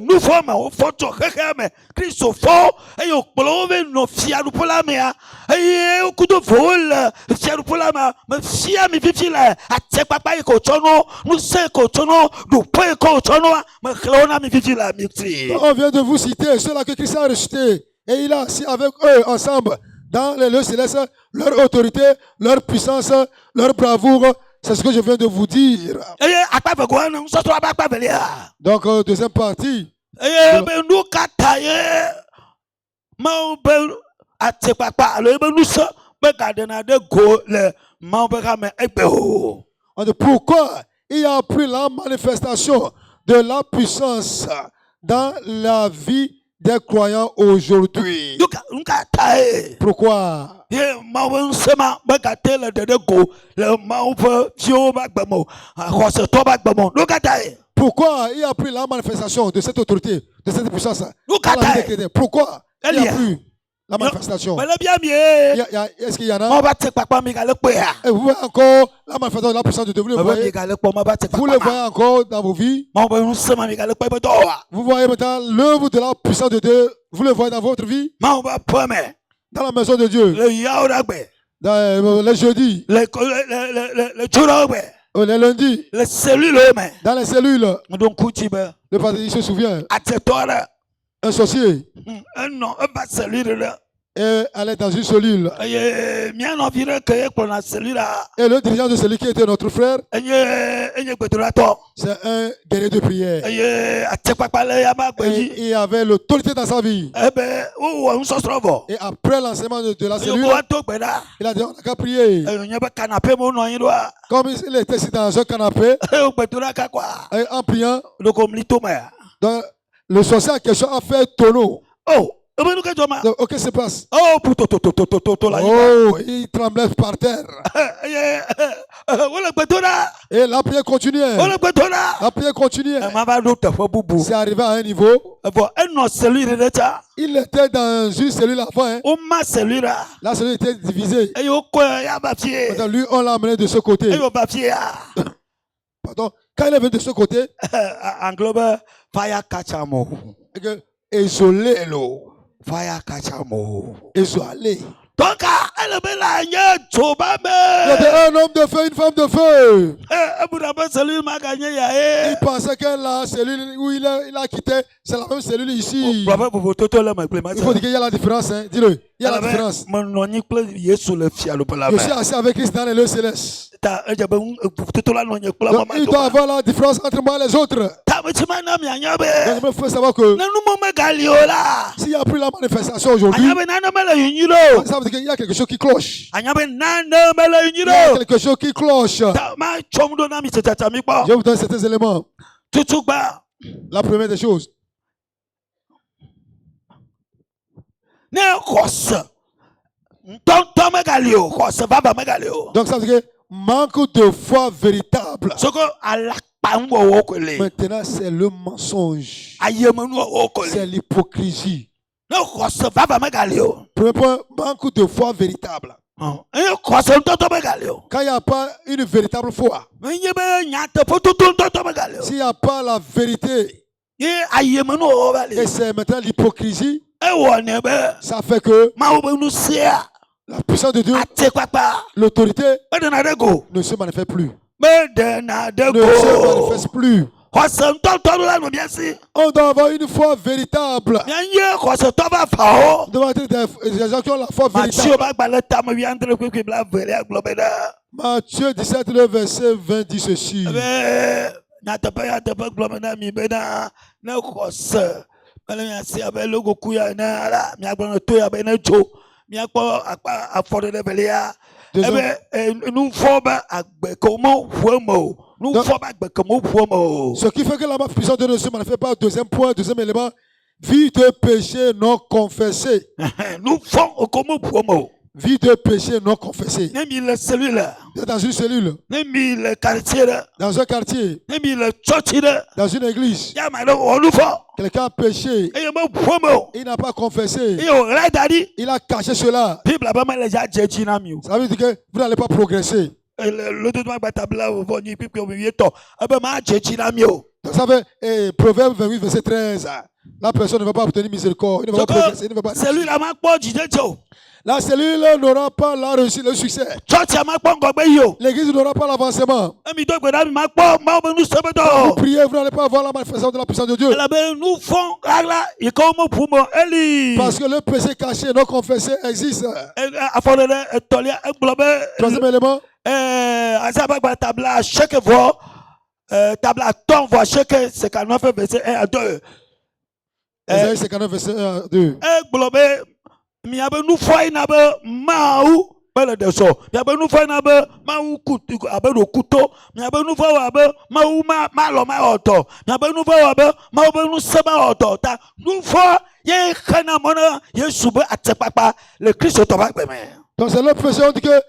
Nous sommes au photo mais Christ au fond et au plombe no fiaru pour la mea et au coup de vol fiaru pour la mea me fia mi vivila a te papa e ko chono nous se ko chono du pe ko chono me clona mi vivila mi tri. on vient de vous citer ceux-là que Christ a rejetés. Et il a assis avec eux ensemble dans les lieux célestes, leur autorité, leur puissance, leur bravoure. C'est ce que je viens de vous dire. Et akpa begwa na so to akpa belia. Donc, deuxième partie. Et be nu kataye ma be a te papa le be nu so be gadena de go le ma be ka me egbe o. On dit pourquoi il a pris la manifestation de la puissance dans la vie des croyants aujourd'hui. Nka tae. Pourquoi? Ye ma won sema be ka te le de go le ma pe fio ba gbemo. Ko se to ba gbemo. Nka tae. Pourquoi il a pris la manifestation de cette autorité, de cette puissance dans la vie des chrétiens? Pourquoi il a pris la manifestation? Bele bia mi e. Est-ce qu'il y en Ma a? ba te papa mi ka le pe ya. Et vous voyez encore la manifestation de la puissance de Dieu. Vous le Ma ba mi voyez? ka le po ma ba te papa. Vous le voyez encore dans vos vies. Ma ba won sema mi ka le pe be to wa. Vous voyez maintenant l'œuvre de la puissance de Dieu. Vous le voyez dans votre vie, Ma ba po me. dans la maison de Dieu. Le ya o da gbe. Dans les jeudis, les jours, les lundis, les cellules, dans les cellules, donc Koutiba, le pasteur il se souvient, à cette heure, un sorcier un non, un pas cellule là. allait dans une cellule. Et bien environ que pour la cellule là. Et le dirigeant de celui qui était notre frère, C'est un guerrier de prière. Et Il avait l'autorité dans sa vie. Eh ben, Et après l'enseignement de la cellule, il a dit on n'a qu'à prier. Comme il était assis dans un canapé, et en priant, donc, le sorcier en question a fait tonneau. Oh, donc, qu'est-ce qui se passe? oh, Oh, il tremblait par terre. Et la prière continuait. La prière continuait. C'est arrivé à un niveau. Il était dans une cellule avant. Hein. La cellule était divisée. Maintenant, lui, on l'a amené de ce côté. Pardon. Quand il est venu de ce côté, isolé l'eau. Isolé. Donc, il y avait un homme de feu, une femme de feu. Il pensait que la cellule où il a quitté, c'est la même cellule ici. Il faut dire qu'il y a la différence. Hein. Dis-le. Il y a la différence. Je suis assis avec Christ dans les lieux célestes. Donc, il doit avoir la différence entre moi et les autres. Donc, il faut savoir que s'il n'y a plus la manifestation aujourd'hui, ça veut dire qu'il y a quelque chose qui cloche. Il y a quelque chose qui cloche. Je vais vous donner certains éléments. La première des choses. Donc ça veut dire que manque de foi véritable. Maintenant, c'est le mensonge. C'est l'hypocrisie. Premier point, manque de foi véritable. Quand il n'y a pas une véritable foi, s'il n'y a pas la vérité, et c'est maintenant l'hypocrisie, ça fait que la puissance de Dieu, l'autorité ne se manifeste plus. Ne se manifeste plus. On doit avoir une foi véritable. On doit être des gens qui ont la foi véritable. Matthieu 17, le verset 20 dit ceci. Ce qui fait que la puissance de Dieu ne se manifeste pas. Deuxième point, deuxième élément, vie de péché non confessé. Vie de péché non confessé. Dans une cellule. Dans un quartier. Dans une église. Quelqu'un a péché. Il n'a pas confessé. Il a caché cela. Ça veut dire que vous n'allez pas progresser. Donc ça fait Proverbe 28, verset 13. La personne ne va pas obtenir miséricorde. Il ne va pas progresser. Il ne va pas... La cellule n'aura pas la réussite, le succès. L'église n'aura pas l'avancement. Vous priez, vous n'allez pas avoir la manifestation de la puissance de Dieu. Parce que le péché caché, non confessé existe. Troisième élément. Ésaïe 59, verset 1 à 2. Donc c'est l'autre verset, on dit que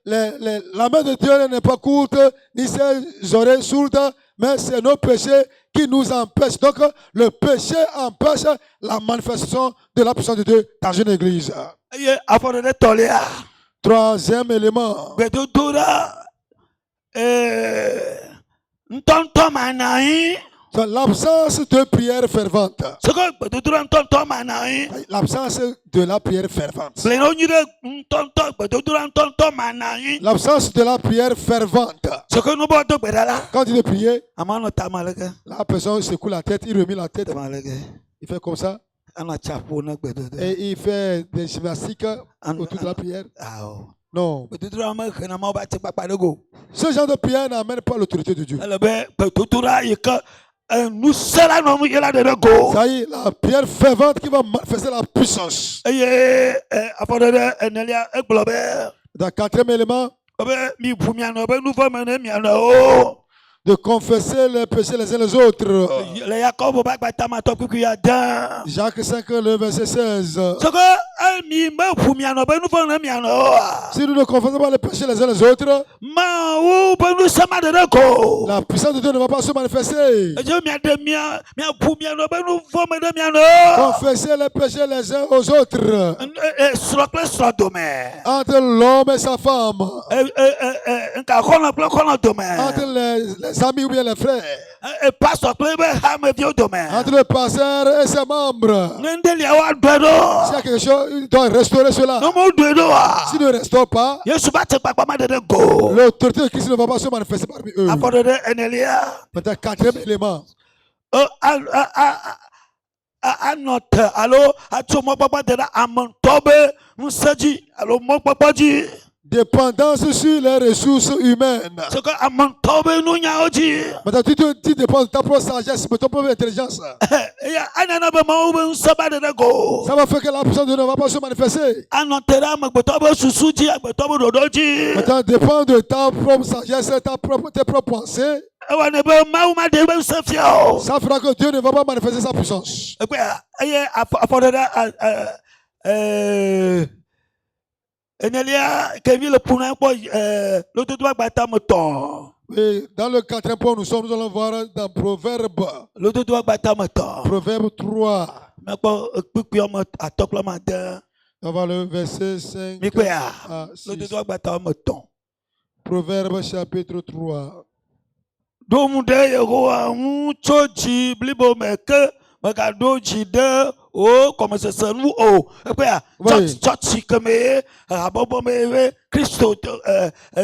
la main de Dieu n'est pas courte, ni ses oreilles sourdes, mais c'est nos péchés qui nous empêchent. Donc le péché empêche la manifestation de la puissance de Dieu dans une église. Troisième élément. C'est l'absence de prière fervente. ce que gbedodoɖa ŋutɔŋutɔ ma na yi L'absence de la prière fervente. plena wonyi ɖe ŋutɔŋutɔ gbedodoɖa ŋutɔŋutɔ ma na yi L'absence de la prière fervente. ce que nubɔ do gbe ɖa la Quand il est prié, amewo nɔ tame le ge la personne secoue la tête, il remet la tête, tame le ge il fait comme ça, anɔ tsaƒo ne gbedodo et il fait des gymnastiques autour de la prière. awɔ Non. gbedodoɖa me hena mawo ba te kpakpa ɖe go Ce genre de prière n'amène pas l'autorité de Dieu. ele be gbedodoɖa yi ke ŋusẽ la nɔ nu yi la ɖe ɖe go Ça y est, la prière fervente qui va manifester la puissance. eye afɔɖeɖe enelia egblɔ be Dans le quatrième élément, be miʋu mianɔ be nu vɔ me ne mianɔ o de confesser les péchés les uns les autres. le Yakobo ƒe agbatama tɔ kuku ada Jacques 5, le verset 16. ce que mi meʋu mianɔ be nu vɔ ne mianɔ oa Si nous ne confessons pas les péchés les uns les autres, Mawu be ŋusẽ ma ɖe ɖe ko la puissance de Dieu ne va pas se manifester. edze miaɖe miaʋu mianɔ be nu vɔ me ne mianɔ Confesser les péchés les uns aux autres. srɔ̃ kple srɔ̃ dome Entre l'homme et sa femme. nka xɔlɔ kple xɔlɔ dome Entre les amis ou bien les frères. pastor kple be hameviwo dome Entre le pasteur et ses membres. ne ŋdeliawo aɖɔe ɖo S'il y a quelque chose, il doit restaurer cela. ne meɖoe ɖoa S'il ne restaure pas, Yesu ba te kpakpa ma ɖe ɖe go l'autorité de Christ ne va pas se manifester parmi eux. afɔɖeɖe enelia Maintenant, quatrième élément. anɔ te alo atso mɔgbɔgbɔ de ɖe ame ŋutɔ be ŋusẽ dzi alo mɔgbɔgbɔ dzi Dépendance sur les ressources humaines. ce que ame ŋutɔ be nunyawo dzi Maintenant, tu dépends de ta propre sagesse, de ta propre intelligence. eya anana be mawo be ŋusẽ ba ɖe ɖe go Ça va faire que la puissance de Dieu ne va pas se manifester. anɔ te ɖe amegbetɔ be susu dzi agbetɔ be ɖoɖo dzi Maintenant, dépend de ta propre sagesse, tes propres pensées. ewɔne be mawu ma ɖe be ŋusẽ fia o Ça fera que Dieu ne va pas manifester sa puissance. ekpea eye afɔɖeɖe enelia kevi le ƒuna kpɔ lododo agbatame tɔ Et dans le quatrième point, nous allons voir dans Proverbe. lododo agbatame tɔ Proverbe 3. mekpɔ kpikpi wɔme atɔ kple wɔme ade On va le verset 5 mikpea à 6. lododo agbatame tɔ Proverbe chapitre 3. ɖom ɖe yehowa ŋu tso dzi blibo me ke megaɖo dzi ɖe o gɔmesese nu o ekpea tsɔtsi keme habɔbɔ me kristo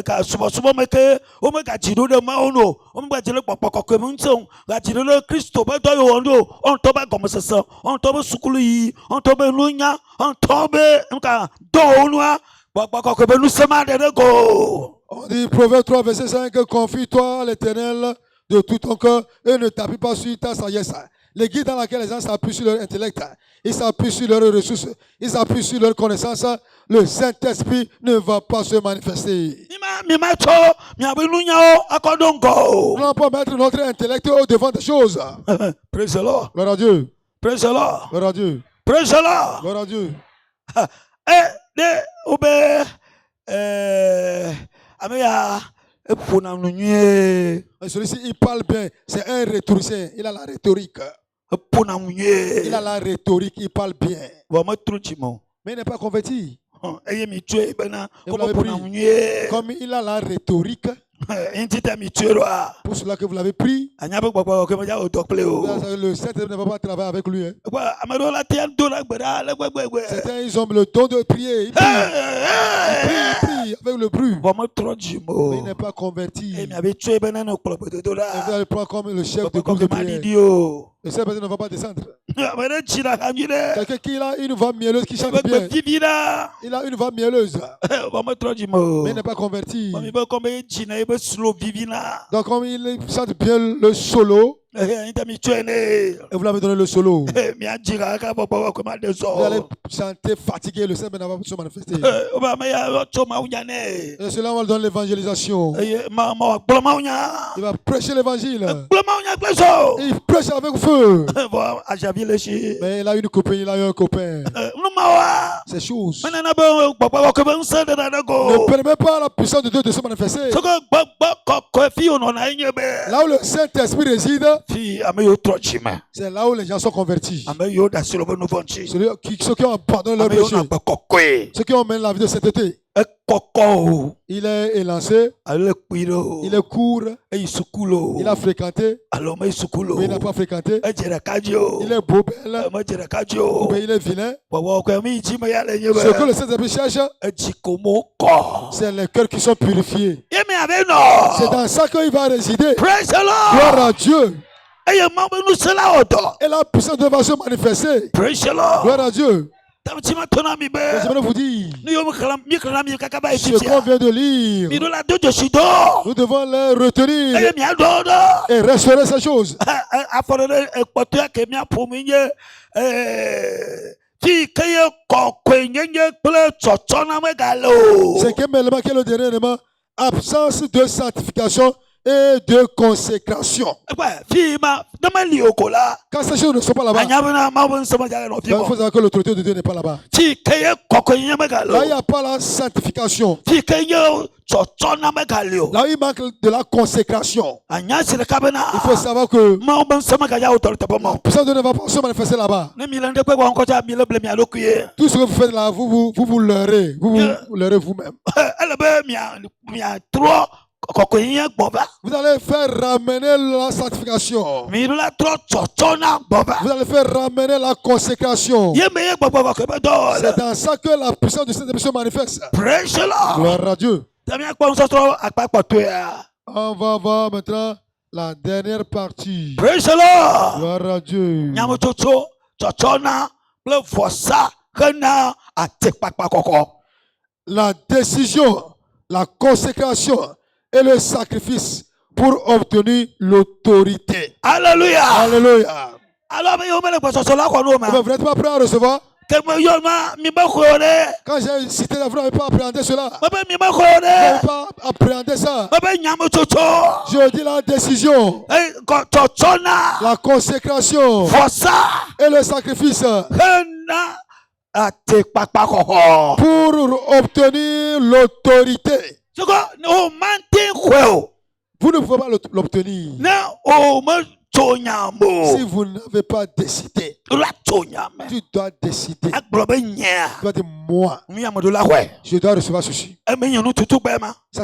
ka subɔsubɔ me ke wo megadzi ɖo ɖe mawo nu o wo megadzi ɖe gbɔgbɔ kɔkɔe me ŋuti o gadzi ɖo ɖe kristo be dɔ yewɔ nu o ɔntɔ be gɔmesese ɔntɔ be sukuluyi ɔntɔ be nunya ɔntɔ be nka dɔwɔ nua gbɔgbɔ kɔkɔe be nusẽ ma ɖe ɖe go. On dit Proverbe 3, verset 5, confie-toi à l'Éternel de tout ton cœur et ne t'appuie pas sur ta sagesse. L'église dans laquelle les gens s'appuient sur leur intellect, ils s'appuient sur leurs ressources, ils s'appuient sur leur connaissance, le Saint-Esprit ne va pas se manifester. Nous n'allons pas mettre notre intellect au devant des choses. Praise the Lord. Gloire à Dieu. Praise the Lord. Gloire à Dieu. Praise the Lord. Gloire à Dieu. Celui-ci, il parle bien. C'est un rhétoricien. Il a la rhétorique. Il a la rhétorique. Il parle bien. Mais il n'est pas converti. Et vous l'avez pris. Comme il a la rhétorique, pour cela que vous l'avez pris, le Saint-Esprit ne va pas travailler avec lui. Hein. Certains, ils ont le don de prier. Ils prient, avec le bruit. Mais il n'est pas converti. Et vous allez le prendre comme le chef de groupe de prière. Le Saint-Esprit ne va pas descendre. Quelqu'un qui a une voix mielleuse qui chante bien. Il a une voix mielleuse. Mais il n'est pas converti. Donc comme il chante bien le solo, et vous l'avez donné le solo, vous allez chanter fatigué, le Saint-Esprit ne va pas se manifester. Et cela, on va lui donner l'évangélisation. Il va prêcher l'évangile. Il prêche avec feu. Mais il a une copine, il a eu un copain. Ces choses ne ne permettent pas à la puissance de Dieu de se manifester. Là où le Saint-Esprit réside, c'est là où les gens sont convertis. Ceux qui ont abandonné leur péché, ceux qui ont mené la vie de sainteté. Il est élancé, il est court, il a fréquenté, mais il n'a pas fréquenté. Il est beau, belle, mais il est vilain. Ce que le Saint-Esprit cherche, c'est les cœurs qui sont purifiés. C'est dans ça qu'il va résider. Gloire à Dieu. Et la puissance de Dieu va se manifester. Gloire à Dieu. J'aimerais vous dire ce qu'on vient de lire. Nous devons les retenir et restaurer ces choses. Cinquième élément qui est le dernier élément, absence de sanctification et de consécration. Quand ces choses ne sont pas là-bas, il faut savoir que l'autorité de Dieu n'est pas là-bas. Là, il n'y a pas la sanctification. Là, il manque de la consécration. Il faut savoir que la puissance de Dieu ne va pas se manifester là-bas. Tout ce que vous faites là, vous leurrez. Vous leurrez vous-même. Vous allez faire ramener la sanctification. Vous allez faire ramener la consécration. C'est dans ça que la puissance du Saint-Esprit se manifeste. Gloire à Dieu. On va voir maintenant la dernière partie. Gloire à Dieu. La décision, la consécration et le sacrifice pour obtenir l'autorité. Alléluia. Alléluia. Vous n'êtes pas prêt à recevoir? Quand j'ai cité la vous n'avez pas appréhendé cela. Vous n'avez pas appréhendé ça. Je dis la décision, la consécration et le sacrifice pour obtenir l'autorité. Vous ne pouvez pas l'obtenir si vous n'avez pas décidé. Tu dois décider. Tu dois dire moi, je dois recevoir ceci. Ça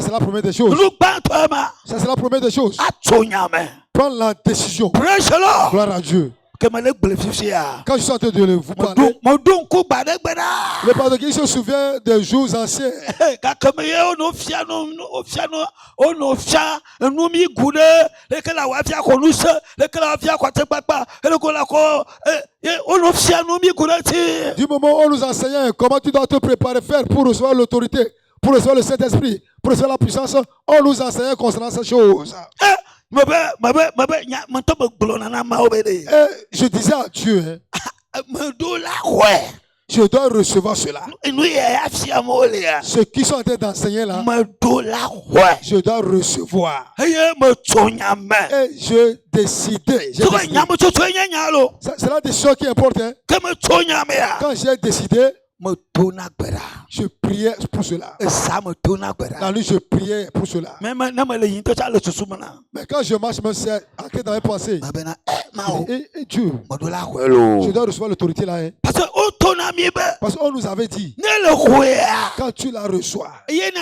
c'est la première des choses. Ça c'est la première des choses. Prendre la décision. Gloire à Dieu. Quand je suis en train de vous parler, le pasteur qui se souvient des jours anciens. Du moment où on nous enseignait comment tu dois te préparer faire pour recevoir l'autorité, pour recevoir le Saint-Esprit, pour recevoir la puissance, on nous enseignait concernant ces choses. Et je disais à Dieu, je dois recevoir cela. Ceux qui sont en train d'enseigner là, je dois recevoir. Et je décidais. C'est la décision qui importe. Hein? Quand j'ai décidé, je priais pour cela. La nuit, je priais pour cela. Mais quand je marche, c'est ancré dans mes pensées. Et Dieu, je dois recevoir l'autorité là. Hein? Parce qu'on nous avait dit, quand tu la reçois, c'est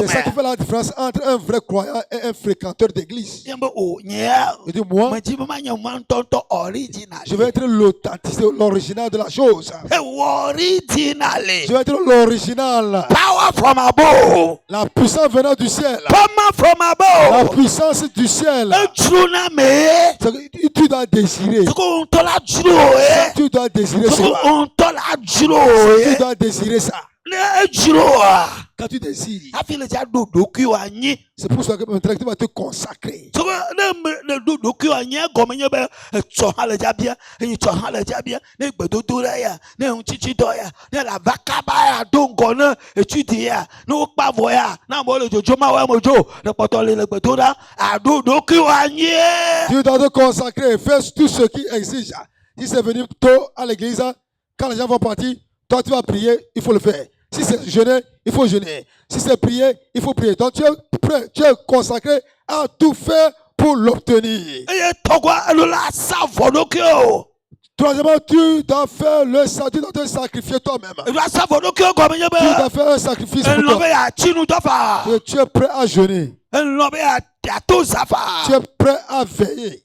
ça qui fait la différence entre un vrai croyant et un fréquenteur d'église. Je dis, moi, je vais être l'authenticité, l'original de la chose. Je vais être l'original. Power from above. La puissance venant du ciel. Power from above. La puissance du ciel. Tu dois désirer. Tu dois désirer cela. Tu dois désirer ça. Quand tu désires, c'est pour ça que maintenant tu vas te consacrer. Tu dois te consacrer, fais tout ce qui exige. Si c'est venir tôt à l'église, quand les gens vont partir, toi tu vas prier, il faut le faire. Si c'est jeûner, il faut jeûner. Si c'est prier, il faut prier. Donc tu es prêt, tu es consacré à tout faire pour l'obtenir. Troisièmement, tu dois faire le sacrifice, tu dois te sacrifier toi-même. Tu dois faire un sacrifice pour toi. Et tu es prêt à jeûner. Tu es prêt à veiller.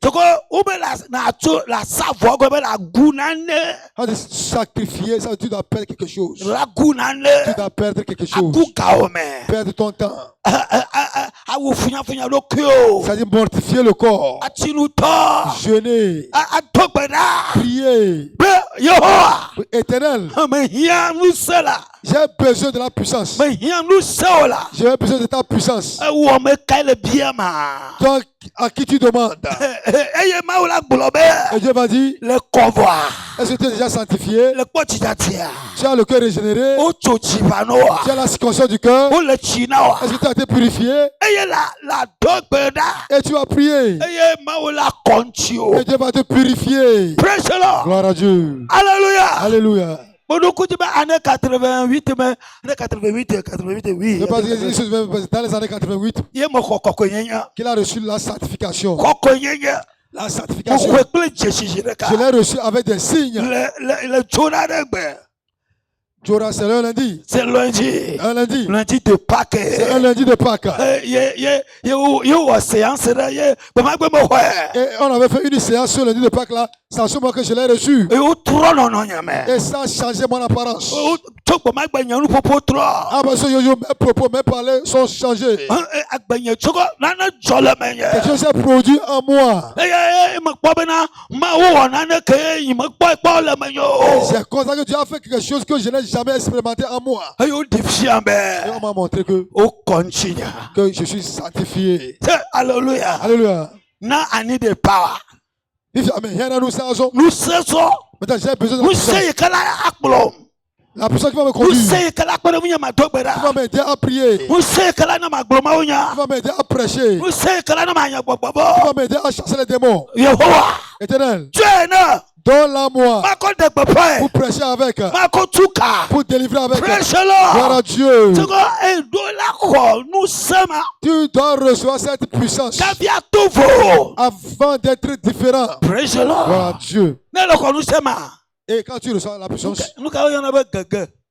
Sacrifier, ça tu dois perdre quelque chose. Tu dois perdre quelque chose. Perdre ton temps. C'est-à-dire mortifier le corps. Jeûner. Prier. Éternel. J'ai besoin de la puissance. J'ai besoin de ta puissance. Toi à qui tu demandes. Et Dieu m'a dit, le convoi. Est-ce que tu es déjà sanctifié? Tu as le cœur régénéré? Tu as la circoncision du cœur? Est-ce que tu as été purifié? Et tu vas prier. Et Dieu va te purifier. Gloire à Dieu. Alléluia. Alléluia. Dans les années 88, qu'il a reçu la sanctification. La sanctification. Je l'ai reçu avec des signes. Jora, c'est le lundi. C'est lundi. Un lundi. Lundi de Pâques. C'est un lundi de Pâques. Et on avait fait une séance sur le lundi de Pâques là. C'est à ce moment que je l'ai reçu. Et ça a changé mon apparence. Ah ben ce yo-yo, mes propos, mes paroles sont changés. Quelque chose s'est produit en moi. J'ai constaté que Dieu a fait quelque chose que je n'ai jamais expérimenté en moi. Et on m'a montré que je suis sanctifié. Alléluia. Alléluia. Now I need the power. Nous cessons. Maintenant, j'ai besoin de Nous la puissance. La puissance qui va me Nous conduire. Qui va m'aider à prier. Qui va m'aider à prêcher. Qui va m'aider à chasser les démons. Éternel. Donne-la moi. Pour prêcher avec. Pour délivrer avec. Gloire à Dieu. Tu dois recevoir cette puissance. Avant d'être différent. Gloire à Dieu. Et quand tu reçois la puissance,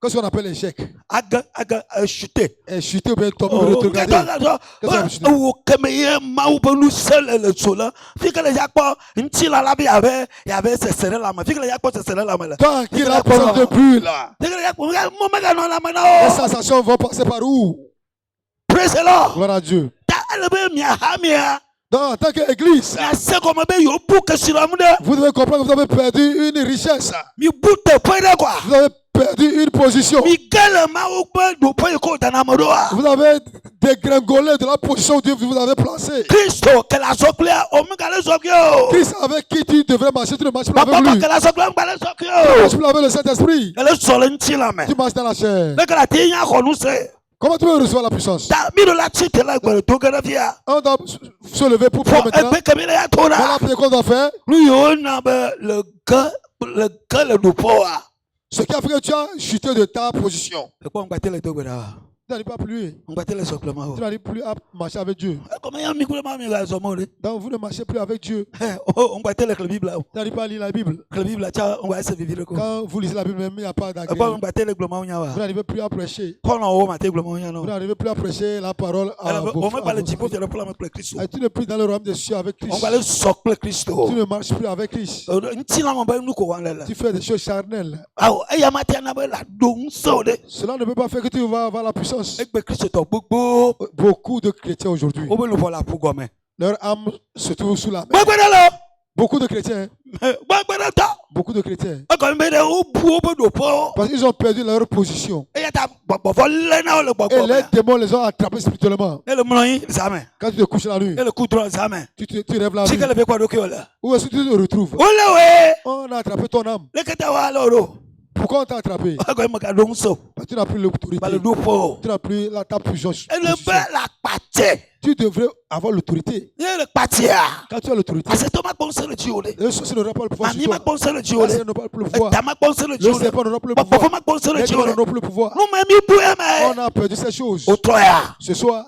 qu'est-ce qu'on appelle l'échec? Chuter. Chuter ou bien tomber ou rétrograder. Qu'est-ce Quand il a parlé de but là, les sensations vont passer par où? Gloire à Dieu. Donc, en tant qu'église, vous devez comprendre que vous avez perdu une richesse. Vous avez perdu une position. Vous avez dégringolé de la position où Dieu vous avez placé. Christ avec qui tu devrais marcher, tu ne marches plus avec lui. Tu ne marches plus avec le Saint-Esprit. Tu marches dans la chair. Comment tu veux recevoir la puissance? On doit se lever pour prier maintenant. Voilà la prière qu'on doit faire. Ce qui a fait que tu as chuté de ta position. Tu n'arrives pas plus. Tu n'arrives plus à marcher avec Dieu. Donc vous ne marchez plus avec Dieu. Tu n'arrives pas à lire la Bible. Quand vous lisez la Bible, même il n'y a pas d'agrément. Vous n'arrivez plus à prêcher. Vous n'arrivez plus à prêcher la parole à vos frères. Tu n'es plus dans le royaume des cieux avec Christ. Tu ne marches plus avec Christ. Tu fais des choses charnelles. Cela ne peut pas faire que tu vas avoir la puissance. Beaucoup de chrétiens aujourd'hui, leur âme se trouve sous la main. Beaucoup de chrétiens. Beaucoup de chrétiens. Parce qu'ils ont perdu leur position. Et les démons les ont attrapés spirituellement. Quand tu te couches la nuit, tu rêves la nuit. Où est-ce que tu te retrouves? On a attrapé ton âme. Pourquoi on t'a attrapé? Parce que tu n'as plus l'autorité. Tu n'as plus ta puissance. tu devrais avoir l'autorité. Quand tu as l'autorité, le sorcier n'aura pas le pouvoir sur toi. Le sorcier n'aura pas le pouvoir. Le serpent n'aura pas le pouvoir. Les démons n'auront plus le pouvoir. On a perdu ces choses. Ce soir,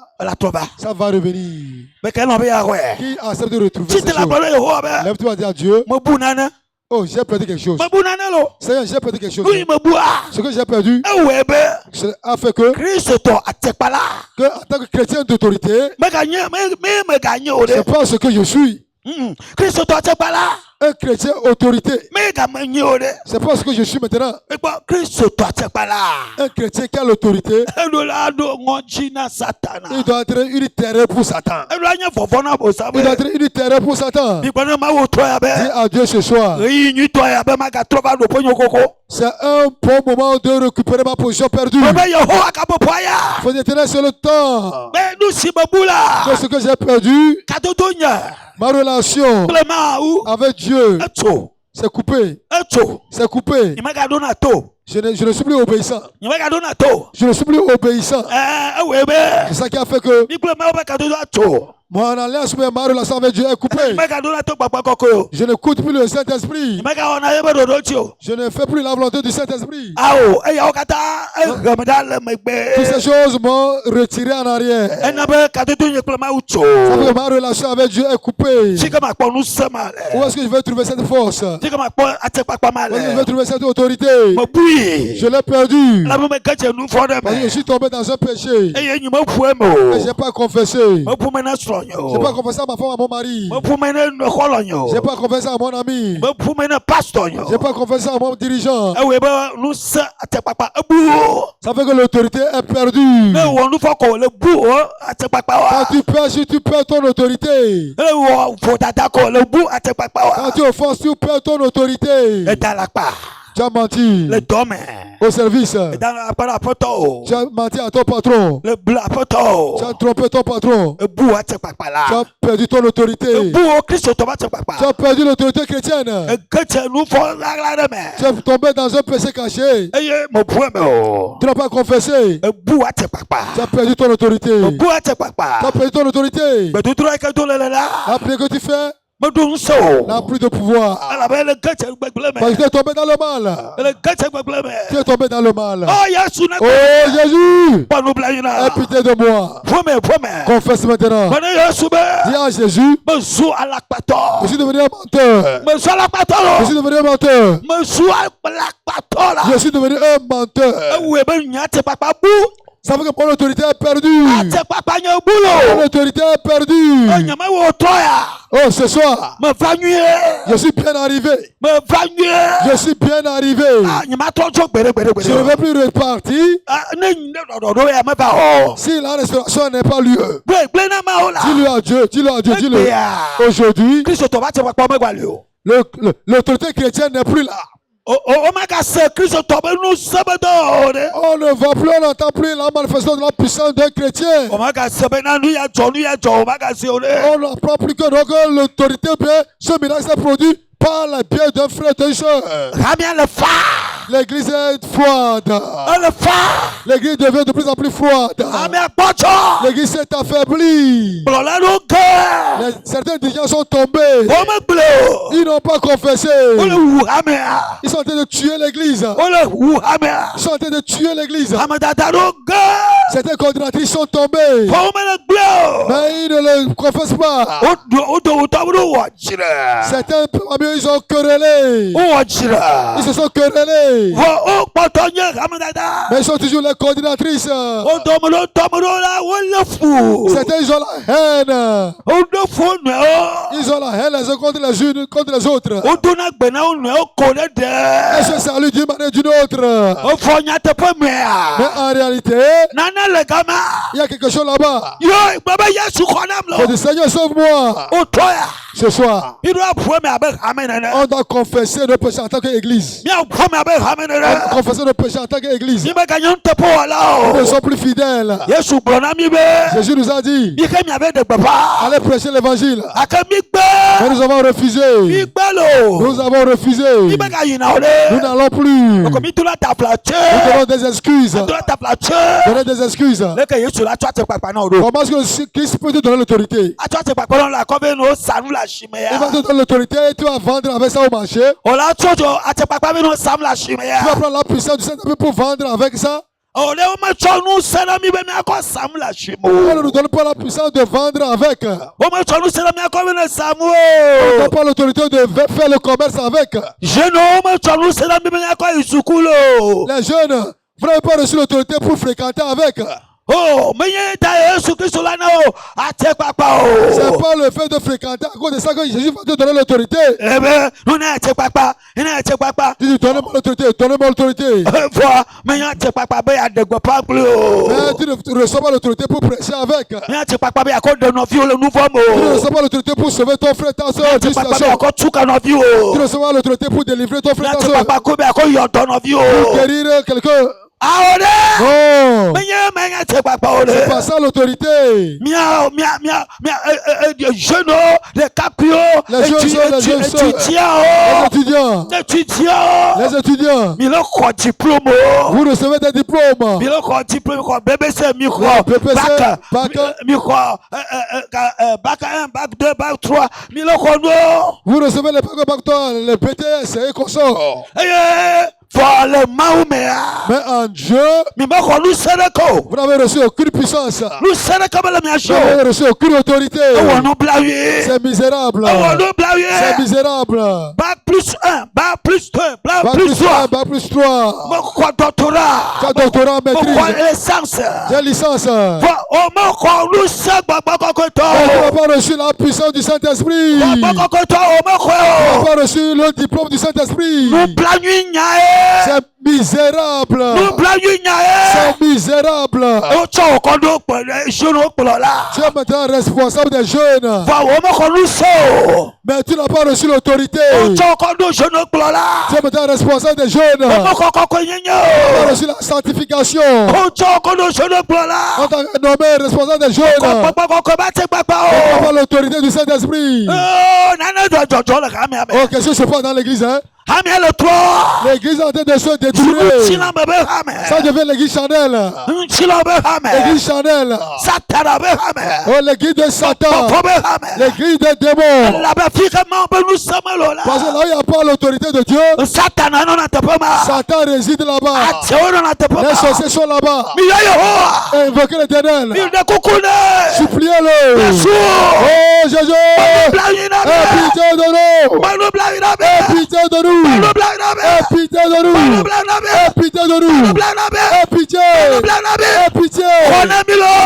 ça va revenir. Qui accepte de retrouver ces choses? Lève-toi et dis à Dieu, oh, j'ai perdu quelque chose. Seigneur, j'ai perdu quelque chose. Ce que j'ai perdu a fait que en tant que chrétien d'autorité, c'est pas ce que je suis. Un chrétien autorité, c'est pas ce que je suis maintenant. Un chrétien qui a l'autorité, il doit être une terreur pour Satan. Il doit être une terreur pour Satan. Dis à Dieu ce soir, c'est un bon moment de récupérer ma position perdue. Il faut détenir sur le temps. C'est ce que j'ai perdu. Ma relation avec Dieu, c'est coupé. C'est coupé. Je ne suis plus obéissant. Je ne suis plus obéissant. C'est ça qui a fait que mon alliance, ma relation avec Dieu est coupée. Je n'écoute plus le Saint-Esprit. Je ne fais plus la volonté du Saint-Esprit. Toutes ces choses m'ont retiré en arrière. Ça fait que ma relation avec Dieu est coupée. Où est-ce que je vais trouver cette force? Où est-ce que je vais trouver cette autorité? Je l'ai perdu. Parce que je suis tombé dans un péché. Et je n'ai pas confessé. Je n'ai pas confessé à ma femme, à mon mari. Je n'ai pas confessé à mon ami. Je n'ai pas confessé à mon dirigeant. Ça fait que l'autorité est perdue. Quand tu pêches, tu perds ton autorité. Quand tu offenses, tu perds ton autorité. Tu as menti au service. Tu as menti à ton patron. Tu as trompé ton patron. Tu as perdu ton autorité. Tu as perdu l'autorité chrétienne. Tu es tombé dans un péché caché. Tu n'as pas confessé. Tu as perdu ton autorité. Tu as perdu ton autorité. La prière que tu fais n'a plus de pouvoir. Parce que tu es tombé dans le mal. Tu es tombé dans le mal. Oh Jésus, aie pitié de moi. Confesse maintenant. Dis à Jésus, je suis devenu un menteur. Je suis devenu un menteur. Je suis devenu un menteur. Ça veut dire que mon autorité est perdue. Mon autorité est perdue. Oh, ce soir, je suis bien arrivé. Je suis bien arrivé. Je ne vais plus repartir si la restauration n'est pas lieu. Dis-le à Dieu, dis-le à Dieu, dis-le. Aujourd'hui, l'autorité chrétienne n'est plus là. On ne va plus, on n'entend plus la manifestation de la puissance d'un chrétien. On n'apprend plus que l'autorité, ce miracle s'est produit par la biais d'un frère et d'une soeur. L'église est froide. L'église devient de plus en plus froide. L'église s'est affaiblie. Certains dirigeants sont tombés. Ils n'ont pas confessé. Ils sont en train de tuer l'église. Ils sont en train de tuer l'église. Certaines coordinatrices sont tombées. Mais ils ne le confessent pas. Certains, ils ont querellé. Ils se sont querellés. Mais ils sont toujours les coordinatrices. Certains, ils ont la haine. Ils ont la haine les uns contre les unes, contre les autres. Ils se saluent d'une manière ou d'une autre. Mais en réalité, il y a quelque chose là-bas. Je dis, Seigneur, sauve-moi. Ce soir, On doit confesser nos péchés en tant qu'Église. On doit confesser nos péchés en tant qu'Église. Nous ne sommes plus fidèles. Jésus nous a dit, allez prêcher l'évangile. Mais nous avons refusé. Nous avons refusé. Nous n'allons plus. Nous donnons des excuses. Donnez des excuses. Comment est-ce que Christ peut te donner l'autorité? Il va te donner l'autorité et tu vas vendre avec ça au marché. Tu vas prendre la puissance du Saint-Esprit pour vendre avec ça. On ne nous donne pas la puissance de vendre avec. On ne donne pas l'autorité de faire le commerce avec. Les jeunes, vous n'avez pas reçu l'autorité pour fréquenter avec. Oh, c'est pas le fait de fréquenter à cause de ça que Jésus va te donner l'autorité. Tu dis, donnez-moi l'autorité, donnez-moi l'autorité. Mais tu ne reçois pas l'autorité pour prêcher avec. Tu ne reçois pas l'autorité pour sauver ton frère, ta soeur. Tu ne reçois pas l'autorité pour délivrer ton frère, ta soeur. Pour guérir quelqu'un. Non, c'est pas ça l'autorité. Les étudiants. Vous recevez des diplômes. Bac 1, bac 2, bac 3. Vous recevez les bac 3, les BTS et consorts. Mais en Dieu, vous n'avez reçu aucune puissance. Vous n'avez reçu aucune autorité. C'est misérable. C'est misérable. Bac plus 1, bac plus 2, bac plus 3. Bac plus 3. Tu as doctorat, maîtrise. J'ai licence. Tu n'as pas reçu la puissance du Saint-Esprit. Tu n'as pas reçu le diplôme du Saint-Esprit. C'est misérable. C'est misérable. Tu es maintenant responsable des jeunes. Mais tu n'as pas reçu l'autorité. Tu es maintenant responsable des jeunes. Tu n'as pas reçu la sanctification. On t'a nommé responsable des jeunes. Tu n'as pas l'autorité du Saint-Esprit. Oh, qu'est-ce qui se passe dans l'église, hein? L'église est en train de se détruire. Ça devient l'église Chanel. L'église Chanel. Oh, l'église de Satan. L'église des démons. Parce que là, il n'y a pas l'autorité de Dieu. Satan réside là-bas. Les sorciers sont là-bas. Invoquez l'Éternel. Suppliez-le. Oh, Jésus. Aie pitié de nous. Aie pitié de nous. Aie pitié de nous. Aie pitié de nous. Aie pitié. Aie pitié.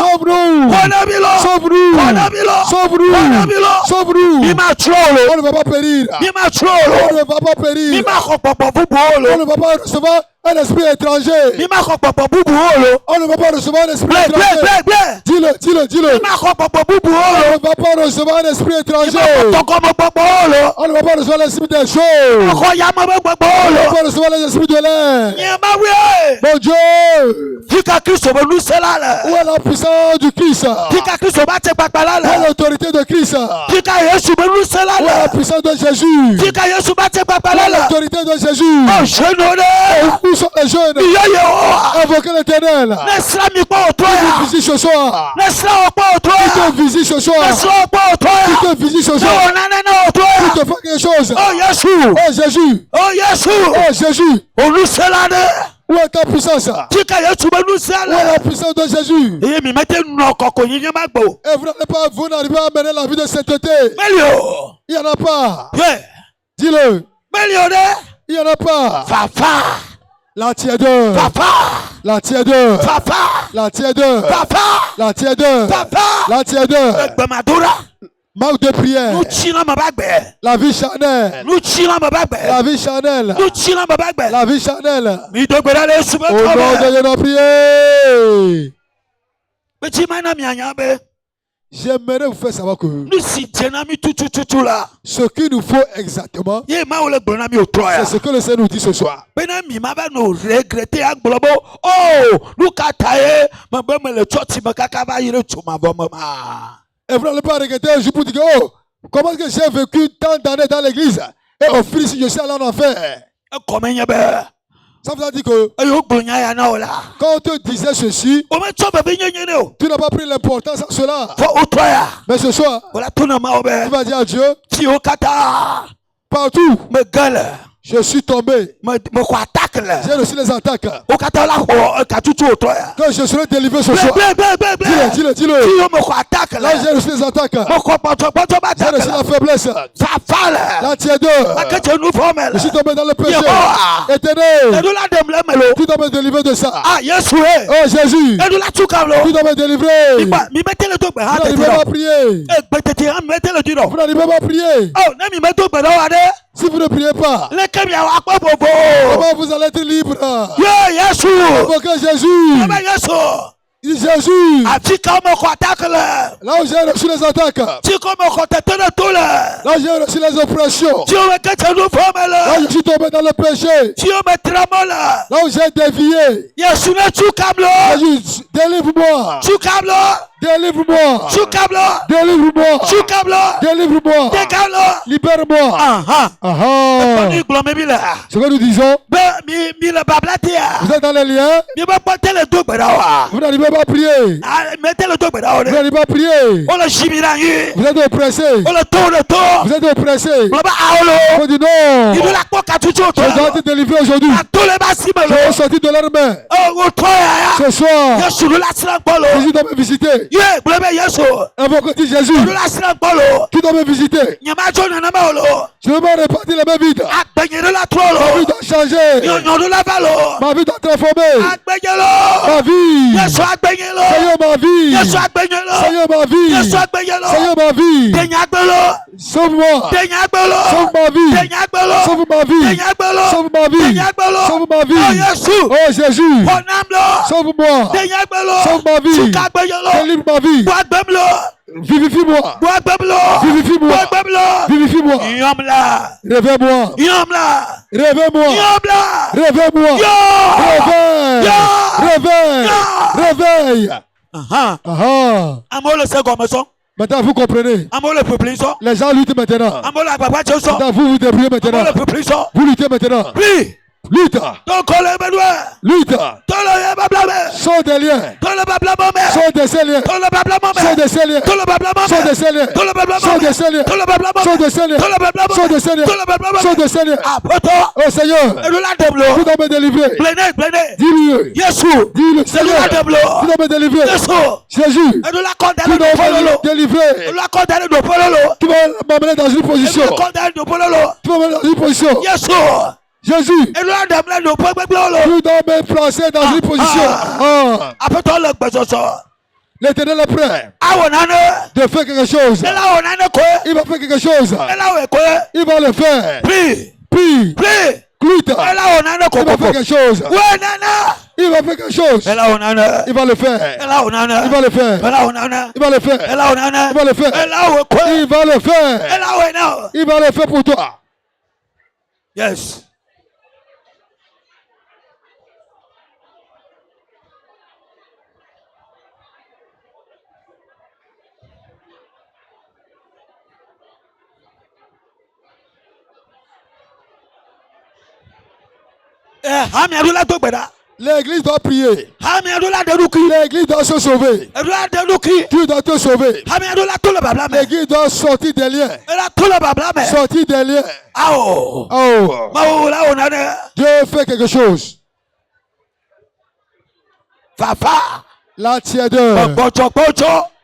Sauve-nous. Sauve-nous. Sauve-nous. Sauve-nous. On ne va pas périr. On ne va pas périr. On ne va pas recevoir un esprit étranger. On ne va pas recevoir un esprit étranger. Dis-le. On ne va pas recevoir un esprit étranger. On ne va pas recevoir l'esprit des choses. On ne va pas recevoir l'esprit de l'air. Mon Dieu. Où est la puissance du Christ? Où est l'autorité de Christ? Où est la puissance de Jésus? Où est l'autorité de Jésus? Où sont les jeunes? Invoquez l'Éternel. Qui te visite ce soir? Qui te visite ce soir? Qui te visite ce soir? Qui te fait quelque chose? Oh Jésus. Oh Jésus. Où est ta puissance? Où est la puissance de Jésus? Et vous n'arrivez pas à mener la vie de sainteté. Il n'y en a pas. Dis-le. Il n'y en a pas. La tièdeur. La tièdeur. La tièdeur. La tièdeur. La tièdeur. Manque de prière. La vie charnelle. La vie charnelle. La vie charnelle. Au nom de Dieu, nous prions. J'aimerais vous faire savoir que nous si djenami tout là. ce qu'il nous faut exactement, Ye ma ole bonami o c'est troya. ce que le Seigneur nous dit ce soir. Benami ma ba no regretter ak blobo. Oh, nous kataye, ma ba me le choti ma kaka ba yire chuma ba mama. Et vous n'allez pas regretter un jour pour dire que, oh, comment est-ce que j'ai vécu tant d'années dans l'église et au fil si je suis allé en enfer. Comment y be? Ça veut dire que Ayo gbonya ya na ola. quand on te disait ceci, O me chobe be nyenye o. tu n'as pas pris l'importance à cela. Fo o troya. Mais ce soir, Ola tuna ma obe. tu vas dire à Dieu, Ti o kata. partout, Me gale. je suis tombé. Me ko attaque là. J'ai reçu les attaques. O kata la ho ka tutu o troya. Quand je serai délivré ce soir, dis-le. Ti o me ko attaque Là, là. j'ai reçu les attaques. Mo ko poto J'ai reçu la faiblesse, fa fala. la tiédeur. Akete nu formel. Je suis tombé dans le péché. Yehowa. Éternel, Edu la dem le melo. tu dois me délivrer de ça. Ah Yesu e. Oh Jésus, Edu la tukalo. tu dois me délivrer. Mi mette le to gbe ha Vous tete n'arrivez pas à do. prier. E gbe tete ha mette le di do. Vous n'arrivez pas à prier. Oh, na mi mette gbe do wa de. Si vous ne priez pas, Le kemi wa pa bobo. comment vous allez être libre? Yo Yesu. Invoquez Jésus. Baba Yesu. Il dit Jésus, Ati ka mo ko attaque là. là où j'ai reçu les attaques, Ti ko mo ko tete le to là. là où j'ai reçu les oppressions, Ti o me kete nu formel. là où je suis tombé dans le péché, Ti o me tramo là. là où j'ai dévié, Yesu ne tukam lo. Jésus, délivre-moi, Tukam lo. délivre-moi, Tukam lo. délivre-moi, Tukam lo. délivre-moi, Dekam lo. libère-moi. Aha. Ah, Ni glome bi là. ce que nous disons, Be mi le bablatia. vous êtes dans les liens, Mi ba pote le do gbera wa. vous n'arrivez pas à prier, Ah, mettez le do gbera wa. vous n'arrivez pas à prier, O le shimira yi. vous êtes oppressé, O le to. vous êtes oppressé. Baba aolo. On dit non, Idu la ko ka tutu o to. je dois être délivré aujourd'hui. A to le ba si me Je vais lo. sortir de leurs mains. Oh, o to ya. Ce soir, Yesu lu la sira gbolo. Jésus doit me visiter. Ye, glome Yesu. Invoque dit Jésus, Lu la sira gbolo. tu dois me visiter. Nyama jo na na ma lo. Je veux pas repartir la même vie. Agbenyere la tro Ma vie lo. doit changer. Nyonyo la ba lo. Ma vie doit transformer. Agbenyelo. Ma vie. Yesu agbenyelo. Seigneur, ma vie. Yesu agbenyelo. Seigneur, ma vie. Yesu agbenyelo. Seigneur, ma vie. Denyagbelo. Sauve-moi. Denyagbelo. Sauve ma vie. Denyagbelo. Sauve ma vie. Denyagbelo. Sauve ma vie. Denyagbelo. Sauve ma Oh vie. Yesu. Oh Jésus. Onamlo. Sauve-moi. Denyagbelo. Sauve ma vie. Chukagbenyelo. Délivre ma vie. Boagbemlo. Vivifie-moi. Boagbemlo. Vivifie-moi. Boagbemlo. Vivifie-moi. Yomla. Réveille-moi. Yomla. Réveille-moi. Yomla. Réveille-moi. Yo. Réveille. Yo. Réveille. Yo. Réveille. Aha. Ah. Amo le segomeson. Maintenant, vous comprenez. Amo le peuplison. Les gens luttent maintenant. Amo la papa choso. Maintenant, vous vous débrouillez Amo maintenant. le peuplison. Vous luttez maintenant. Puis. Lutte. Donc on le bedouin. Lutte. Tole bablame. Sors des liens. Tole bablame. Sors de ces liens. Tole bablame. Sors de ces liens. Tole bablame. Sors de ces liens. Tole bablame. Sors de ces liens. Tole bablame. Sors de ces liens. Tole bablame. Sors de ces liens. Tole bablame. Sors de ces liens. Ah poto. Oh Seigneur, Edu la deblo. tu dois me délivrer. Blene. Dis-lui. Yesu. Dis-le. C'est Seigneur, la deblo. tu dois me délivrer. Yesu. Jésus, Edu la tu condamne dois do pololo. me délivrer. Edu la condamne do pololo. Tu vas m'amener dans une Edu position. la condamne do pololo. Tu vas m'amener dans une position. Yesu. Jésus, Edu la deblo do pololo. tu dois me placer dans une position. Ah. Apeto le gbesoso. L'Éternel est prêt Awonane. de faire quelque chose. Ela wonane ko. Il va faire quelque chose. Ela we ko. Il va le faire. Puis. Puis, Cloute, Ela wonane ko. il va faire quelque chose. Wonana. Il va faire quelque chose. Ela wonane. Il va le faire. Ela wonane. Il va le faire. Ela wonane. Il va le faire. Ela wonane. Il va le faire. Ela we ko. Il va le faire. Ela we now. Il va le faire pour toi. Yes. Hami adula to gbeda. L'église doit prier. Hami adula deruki. L'église doit se sauver. Adula deruki. Tu dois te sauver. Hami adula to le babla me. L'église doit sortir des liens. Ela to le babla me. Sortir des liens. Awo. Oh, Ma wo la wonane. Dieu fait quelque chose. Fafa. La tiédeur, Bocho.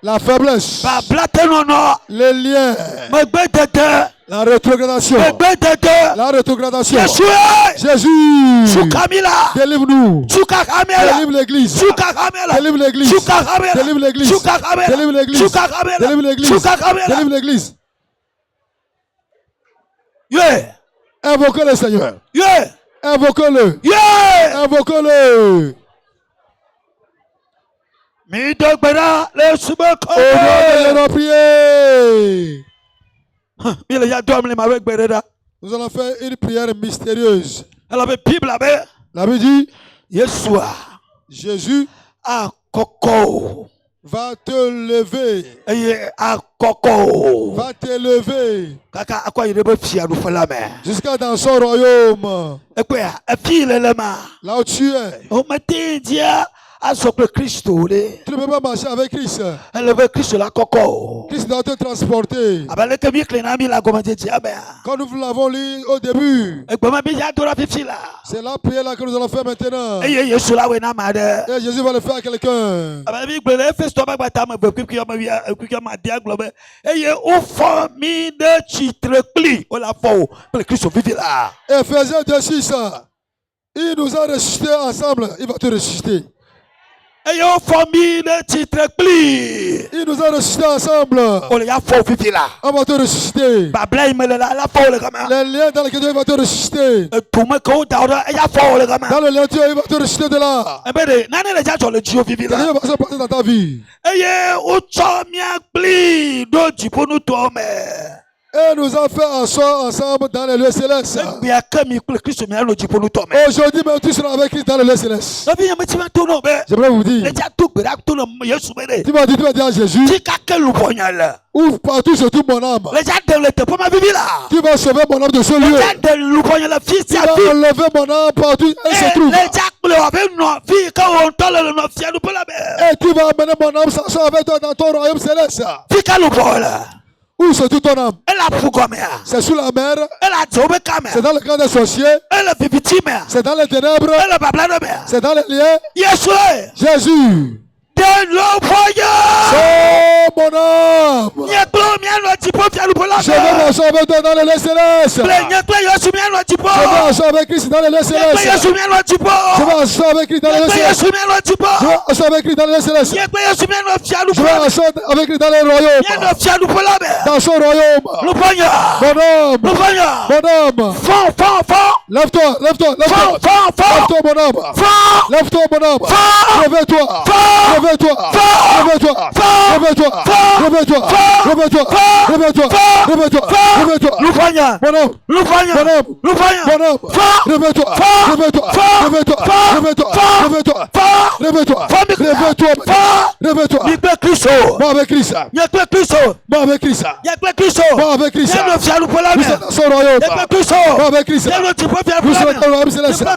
la faiblesse, Babla tenono. les liens, Me gbe tete. la rétrogradation. Me gbe tete. La rétrogradation. Yesu. Jésus, Sukamila. délivre-nous. Suka kamela. Délivre l'église. Suka kamela. Délivre l'église. Suka kamela. Délivre l'église. Suka kamela. Délivre l'église. Suka kamela. Délivre l'église. Suka kamela. Délivre l'église. Yeah. Invoquez le Seigneur. Yeah. Invoquez-le. Yeah. Invoquez-le. allons prier. Nous allons faire une prière mystérieuse. La Bible dit, Jésus va te lever. Va te lever jusqu'à dans son royaume. Là où tu es. Tu ne peux pas marcher avec Christ. Christ doit te transporter. Quand nous l'avons lu au début, c'est la prière là que nous allons faire maintenant. Et Jésus va le faire à quelqu'un. Ephésiens 2:6. Il nous a ressuscités ensemble. Il va te ressusciter. Il nous a ressuscités ensemble. On va te ressusciter. Les liens dans lesquels Dieu va te ressusciter. Dans le lien Dieu, il va te ressusciter de là. Quelqu'un va se passer dans ta vie. Et nous avons fait un sort ensemble dans les lieux célestes. Aujourd'hui, même tu seras avec Christ dans les lieux célestes. J'aimerais vous dire. Tu vas dire à Jésus. Ouvre partout sur tout mon âme. Tu vas sauver mon âme de ce lieu. Tu vas enlever mon âme partout où elle se trouve. Et tu vas amener mon âme s'asseoir avec toi dans ton royaume céleste. Où se trouve ton âme? C'est sous la mer. C'est dans le camp des sorciers. C'est dans les ténèbres. C'est dans les liens. Jésus. Oh mon âme. Je vais m'asseoir avec toi dans les lieux célestes. Je vais m'asseoir avec Christ dans les lieux célestes. Je vais m'asseoir avec Christ dans les lieux célestes. Je vais m'asseoir avec Christ dans les lieux célestes. Je vais m'asseoir avec Christ dans les royaumes. Dans son royaume. Mon âme. Mon âme. Lève-toi, lève-toi, lève-toi. Lève-toi mon âme. Lève-toi mon âme. Réveille-toi. Réveille-toi. Réveille-toi. Réveille-toi. Réveille-toi. Réveille-toi. Réveille-toi. Réveille-toi. Réveille-toi. Mon âme. Mon âme. Mon âme. Mon âme. Réveille-toi. Réveille-toi. Réveille-toi. Réveille-toi. Réveille-toi. Réveille-toi. Réveille-toi. Réveille-toi. Moi avec Christ. Moi avec Christ. Moi avec Christ. Vous êtes dans son royaume. Moi avec Christ. Vous êtes dans le royaume céleste. Moi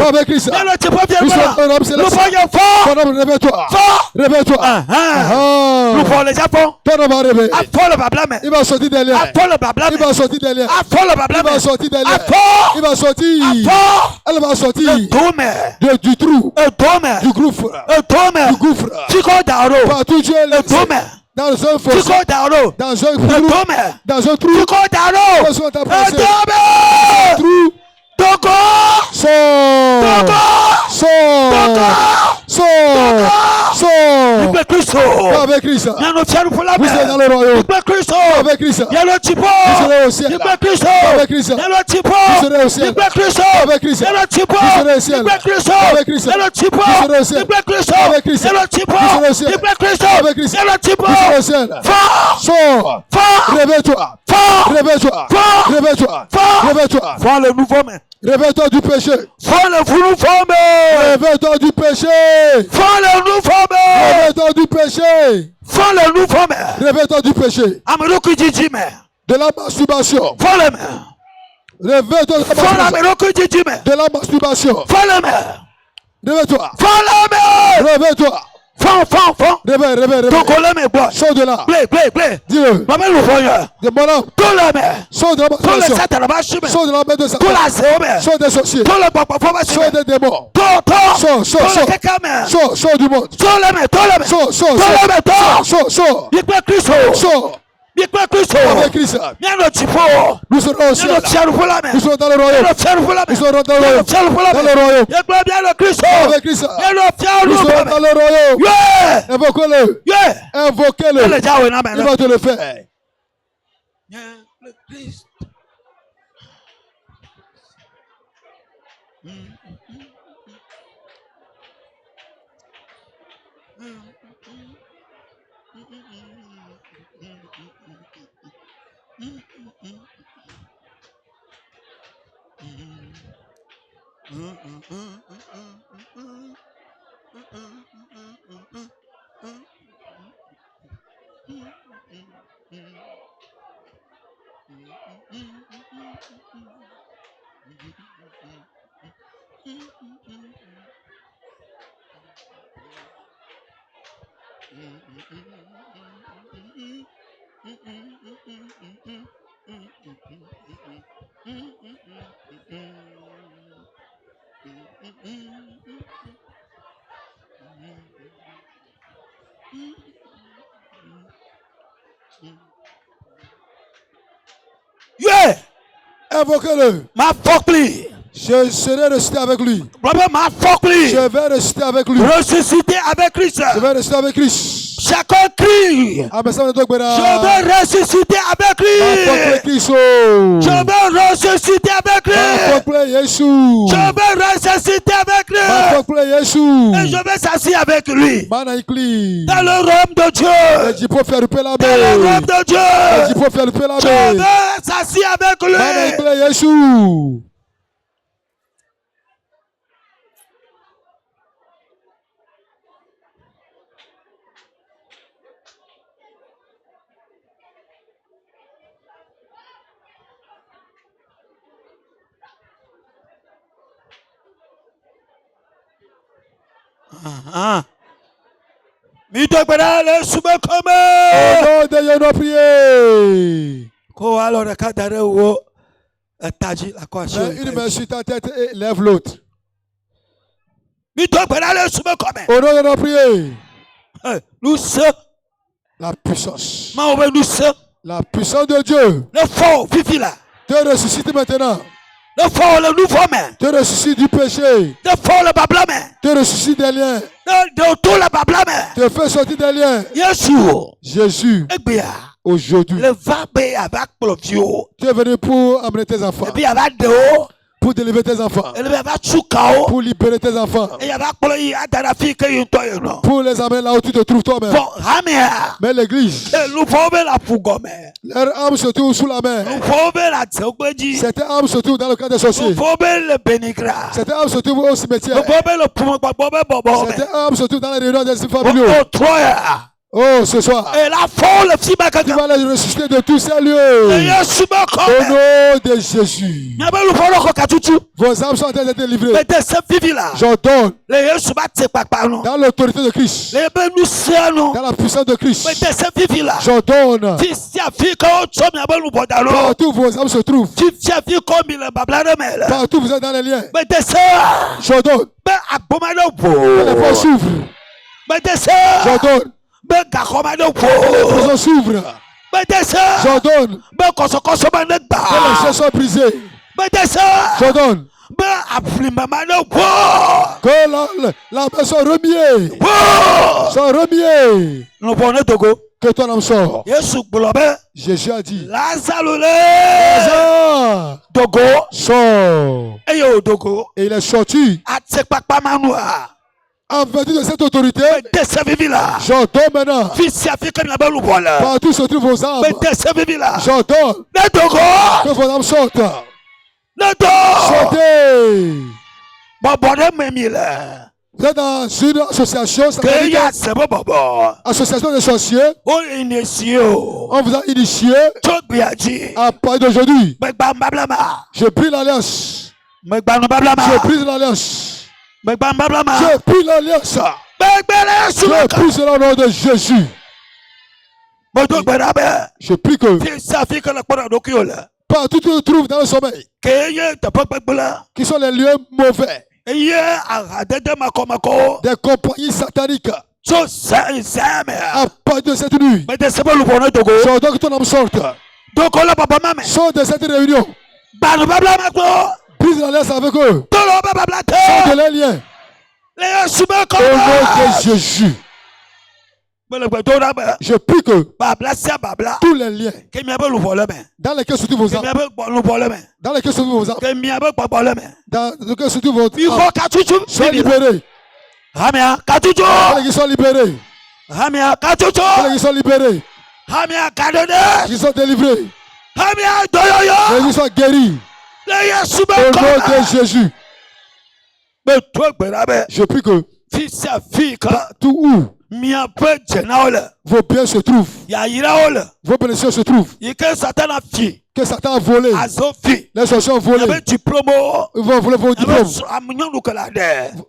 avec Christ. Vous êtes dans le royaume céleste. Mon âme, réveille-toi. Réveille-toi. Ton âme va réveiller. Il va sortir des liens. Il va sortir des liens. Il va sortir des liens. Il va sortir. Elle va sortir du trou. Du gouffre. Du gouffre. Partout tu es laissé. Dans un fossé. Dans un trou. Dans un trou. Reçois ta pensée. Trou. Avec Christ. Vous êtes dans le royaume. Avec Christ. Vous serez au ciel. Avec Christ. Vous serez au ciel. Avec Christ. Vous serez au ciel. Avec Christ. Vous serez au ciel. Avec Christ. Vous serez au ciel. Avec Christ. Vous serez au ciel. Sors. Réveille-toi. Réveille-toi. Réveille-toi. Réveille-toi. Vois le nouveau main. Réveille-toi du péché. Réveille-toi du péché. Réveille-toi du péché. Réveille-toi du péché. De la masturbation. Réveille-toi de la masturbation. Réveille-toi. Réveille-toi. Réveille. Sors de là. Dis-le. De mon âme. Sors de la masturbation. Sors de la main de Satan. Sors des sorciers. Sors des démons. Sors du monde. Sors. Avec Christ. Nous serons au ciel. Nous serons dans le royaume. Nous serons dans le royaume. Avec Christ. Nous serons dans le royaume. Invoquez-le. Invoquez-le. Il va te le faire. Yeah. Invoquez-le. Ma fokli. Je serai ressuscité avec lui. Ma fokli. Je vais ressusciter avec lui. Ressuscité avec Christ. Je vais ressusciter avec Christ. Chacun crie. Je vais ressusciter avec lui. Je vais ressusciter avec lui. Je vais ressusciter avec lui. Et je vais s'asseoir avec lui. Dans le royaume de Dieu. Dans le royaume de Dieu. Je vais s'asseoir avec lui. Au nom de Dieu, nous prions. Une main sur ta tête et lève l'autre. Au nom de nous prions. Nous sommes la puissance. Nous sommes la puissance de Dieu. Le fort, Fifi là. Te ressuscite maintenant. Le fort, le nouveau main. Te ressuscite du péché. Le fort, le bablame. Te ressuscite des liens. De tout le bablame. Te fait sortir des liens. Jésus. Aujourd'hui. Le vabe avec le vieux. Tu es venu pour amener tes enfants. Et puis avec dehors. Pour délivrer tes enfants. Pour libérer tes enfants. Pour les amener là où tu te trouves toi-même. Mais l'église. Leurs âmes se trouvent sous la main. Certaines âmes se trouvent dans le camp des sorciers. Certaines âmes se trouvent au cimetière. Certaines âmes se trouvent dans les réunions des familiaux. Oh, ce soir, tu vas les ressusciter de tous ces lieux. Au nom de Jésus. Vos âmes sont en train d'être délivrées. J'ordonne dans l'autorité de Christ, dans la puissance de Christ, j'ordonne partout vos âmes se trouvent, partout vous êtes dans les liens, j'ordonne que les portes s'ouvrent. J'ordonne les prisons s'ouvrent. J'ordonne que les chaînes soient brisées. J'ordonne que la main soit remuée. Que ton âme sort. Jésus a dit Lazare sort. Et il est sorti. En vertu de cette autorité, j'ordonne maintenant, partout se trouvent vos âmes, j'ordonne que vos âmes sortent. Sortez. Vous êtes dans une association, association de sorciers. On vous a initié. À partir d'aujourd'hui, je prie l'alliance. Je prie l'alliance. Je prie l'alliance. Je prie cela au nom de Jésus. Je prie que partout où tu te trouves dans le sommeil, qui sont les lieux mauvais, des compagnies sataniques, à partir de cette nuit, j'ordonne que ton âme sorte. Sors de cette réunion. Brise l'alliance avec eux. Sors de leurs liens. Au nom de Jésus. Je prie que tous les liens dans lesquels se trouvent vos âmes, dans lesquels se trouvent vos âmes, dans lesquels se trouvent vos âmes, soient libérés. Hamia Katucho. Ceux qui sont libérés. Hamia Katucho. Ceux qui sont libérés. Hamia Kadode. Qui sont délivrés. Hamia Doyoyo. Ceux qui sont guéris. Au nom de Jésus. Je prie que partout où vos biens se trouvent, vos bénédictions se trouvent, que Satan a volé, les sorciers ont volé, ils vont voler vos diplômes,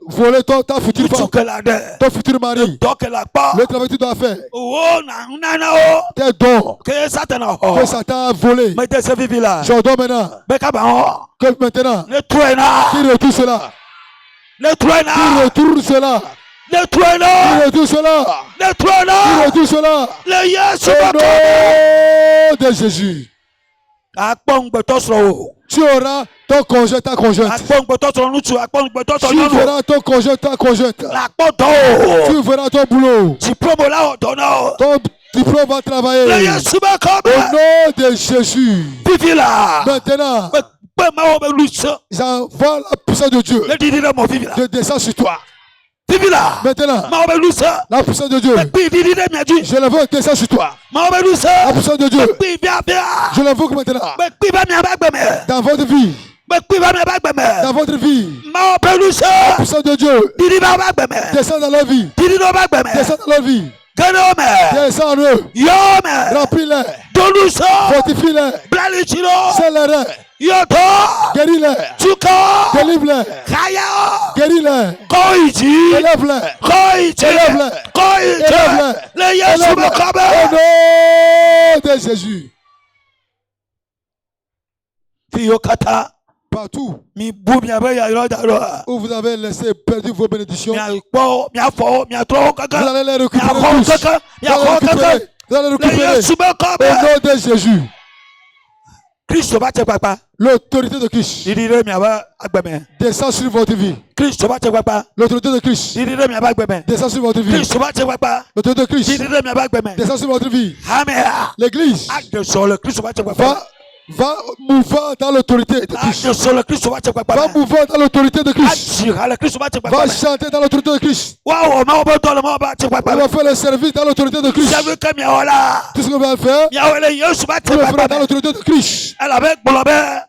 voler ta future femme, ton futur mari, le travail que tu dois faire, tes dons que Satan a volé. J'ordonne maintenant que maintenant, qu'il retrouve cela. Qu'il retrouve cela. Qu'il retrouve cela. Qu'il retrouve cela. Au nom de Jésus. Tu auras ton conjoint, ta conjointe. Tu verras ton conjoint, ta conjointe. Tu verras ton boulot. Ton diplôme va travailler. Au nom de Jésus. Maintenant, j'envoie la puissance de Dieu de descendre sur toi. Maintenant, la puissance de Dieu, je la veux descendre sur toi. La puissance de Dieu, je la veux maintenant dans votre vie. Dans votre vie, la puissance de Dieu descend dans leur vie. Descend dans leur vie. Descends en eux. Remplis-les. Fortifie-les. Scelle-les. Guéris-les. Délivre-les. Guéris-les. Élève-les. Élève-les. Au nom de Jésus. Partout où vous avez laissé perdu vos bénédictions, vous allez les récupérer tous. Vous allez les récupérer au nom de Jésus. L'autorité de Christ descend sur votre vie. L'autorité de Christ descend sur votre vie. L'autorité de Christ descend sur votre vie. L'église va mouvoir dans l'autorité de Christ. Va mouvoir dans l'autorité de Christ. Va chanter dans l'autorité de Christ. On va faire le service dans l'autorité de Christ. Tout ce qu'on va faire, on le fera dans l'autorité de Christ.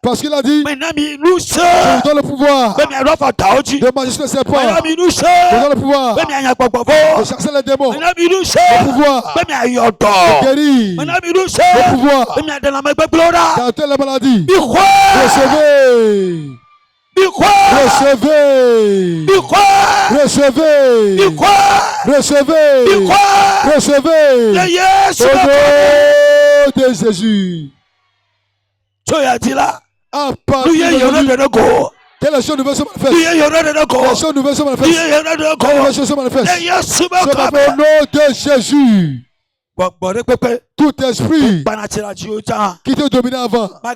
Parce qu'il a dit, je vous donne le pouvoir de manger sur les serpents. Je vous donne le pouvoir de chasser les démons. Le pouvoir de guérir. Le pouvoir d'enlever la maladie. Recevez. Recevez. Recevez. Recevez. Recevez. Au nom de Jésus. À partir de que les choses nouvelles se manifestent. Les choses nouvelles se manifestent. Les choses se manifestent. Au nom de Jésus. Tout esprit qui te dominait avant, il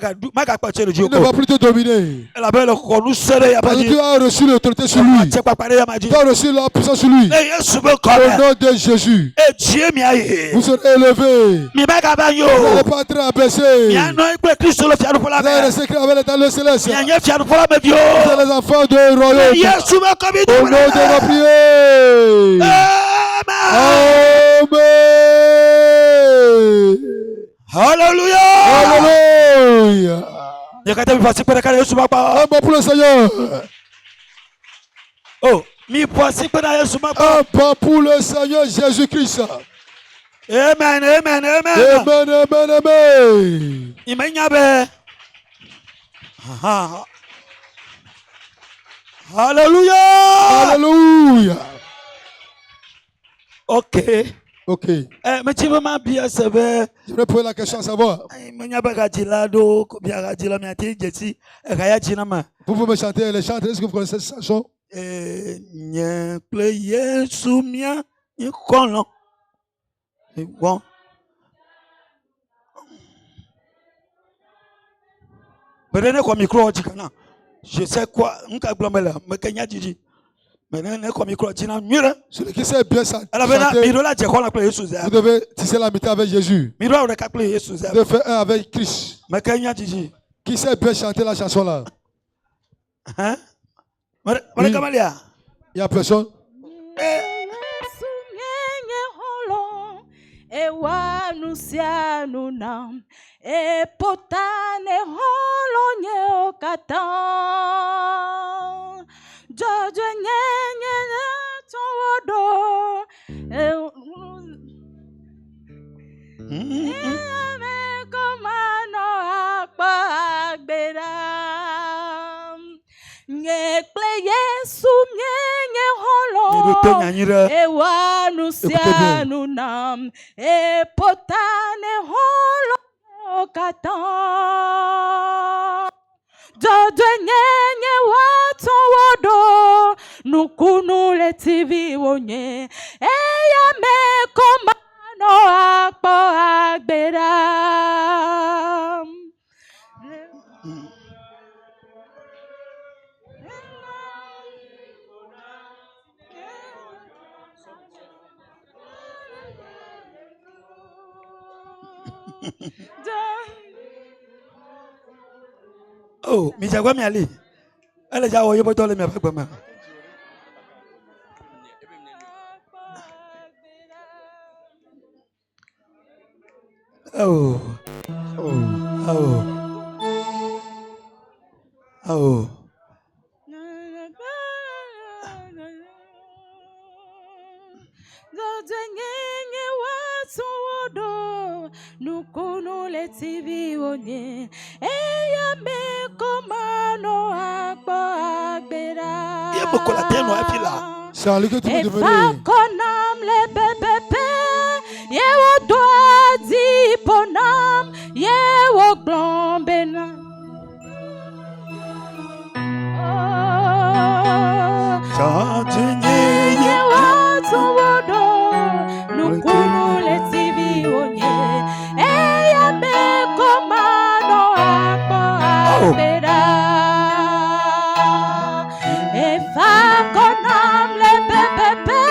ne va plus te dominer. Parce que tu as reçu l'autorité sur lui. Tu as reçu la puissance sur lui. Au nom de Jésus, vous serez élevés. Vous n'allez pas être abaissés. Vous allez rester avec l'état le céleste. Vous êtes les enfants de royaume. Au nom de la prière. Amen. Hallelujah. Hallelujah. Un bon pour le Seigneur. Oh, un bon pour le Seigneur Jésus-Christ. Amen, amen, amen. Amen, amen, amen. Hallelujah. Hallelujah. Ok. Ok. Mais tu veux ma bien savoir. Je vais poser la question à savoir. Vous pouvez me chanter les chants. Est-ce que vous connaissez cette chanson? Bon. Je sais quoi. Celui qui sait bien chanter, vous devez tisser l'amitié avec Jésus. Vous devez faire un avec Christ. Qui sait bien chanter la chanson là? Hein? Oui. Il y a personne. Yesu mwenye holo ewa nusianu nam e potane holo nye okata jojo nyenye towodo me komano akpa agbera Nyekple Yesu myenye holo ewa nusianu nam e potane holo kata jojo nyenye watu wodo nukunu letivi wonye eya mekomano akpo agbera Oh, Mijagwa Miali. Elle est déjà au Yoboto, mais pas comme Oh, oh, oh, oh. Nukunu letivi onye eya me komano akpa agbera Ye mokola teno afila. Salut que tu me Efa demandes. konam le pepepe ye wo doazi ponam ye wo glombena Ye watu wodo nukunu letivi onye eya me komano akpa agbera Efa konam le pepepe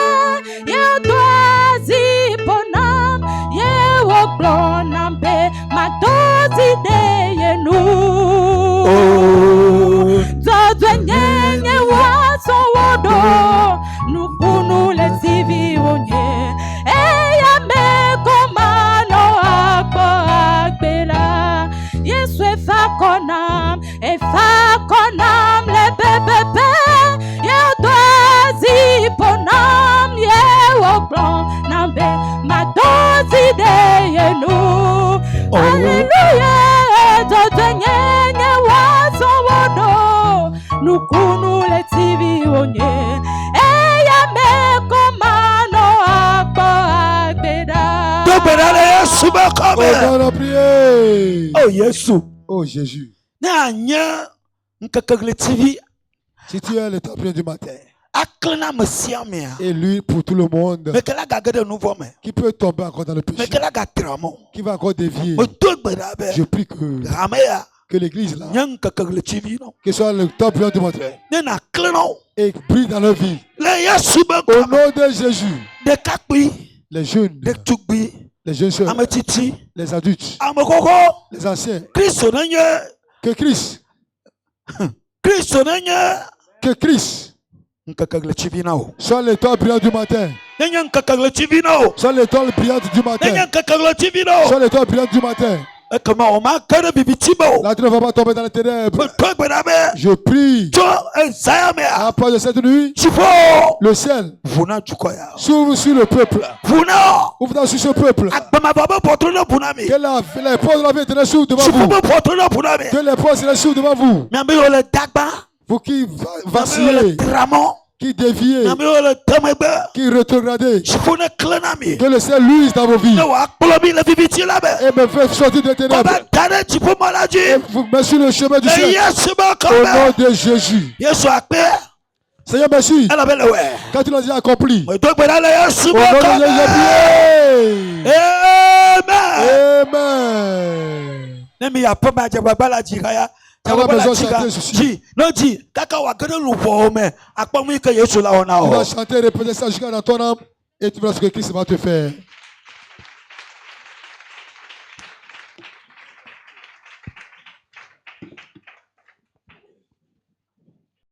ye doazi ponam ye wo glonam be matozi de yenu Zodwe nyenye waso wodo nukunu letivi onye eya me komano akpo agbera Yesu efa konam le pepepe ye doazi ponam ye woglon nambe madozi de yenu Hallelujah Zodwe nyenye waso wodo nukunu letivi onye eya me komano akpo agbera Yesu On a prié. Oh, Yesu. Oh Jésus. Na anya nkakagli TV. Si tu es le temple du matin, Aklena mesiamia. et lui pour tout le monde, Mais qu'elle a gagné de nouveau mais. qui peut tomber encore dans le Mais péché, qu'elle a gagné tramo. qui va encore dévier, Mais tout berabe. je prie que Ramea. l'église là, Nyang kakagli TV no. que soit le temple du matin, Nena kleno. et brille dans leur vie. Le Yesu Au baka. nom de Jésus, De kakui. les jeunes, De tukbi. les jeunes sœurs, Ametiti. les adultes, Amokoko. les anciens, Kristo nanye. que Christ, Kristo nanye. que Christ Nkakagli TV nao. soit l'étoile brillante du matin, Nenya nkakagli TV nao. soit l'étoile brillante du matin, Nenya nkakagli TV nao. soit l'étoile brillante du matin. Comment on m'a carré bibitibo. Là, tu ne vas pas tomber dans les ténèbres. Tout berabe. Je prie, Sayamea. à part de cette nuit, Chifo. le ciel Vuna chukoya. s'ouvre sur le peuple. Vuna. Ouvre sur ce peuple. Akbama baba potrono punami. Que les portes de la vie éternelle s'ouvrent devant Chifu vous. potrono punami. Que les portes éternelles s'ouvrent devant vous. Nambi ole dagba. Vous qui Nambi vacillez, ole tramo. qui déviez, Nambi ole temegbe. qui rétrogradez. Chifu ne klenami. Que le ciel luise dans vos vies Ne wa akpolomi le bibiti labe. et me fait sortir des ténèbres. Baba tane chifu malaji. Et vous mettez sur le chemin du ciel. Yesu Au bakabe. nom de Jésus. Yesu akpe. Seigneur, merci. Elle avait le ouais. Quand tu l'as dit accompli. Moi donc bela le Yesu Au nom de bakabe. Jésus, j'ai prié. Amen. Amen. Nemi ya poma jabala jikaya. On a besoin de chanter ceci. Ji, non ji, kaka wa gede lupo me. Akpa mu ike Yesu la ona Tu o. vas chanter et répéter ça jusqu'à dans ton âme et tu verras ce que Christ va te faire.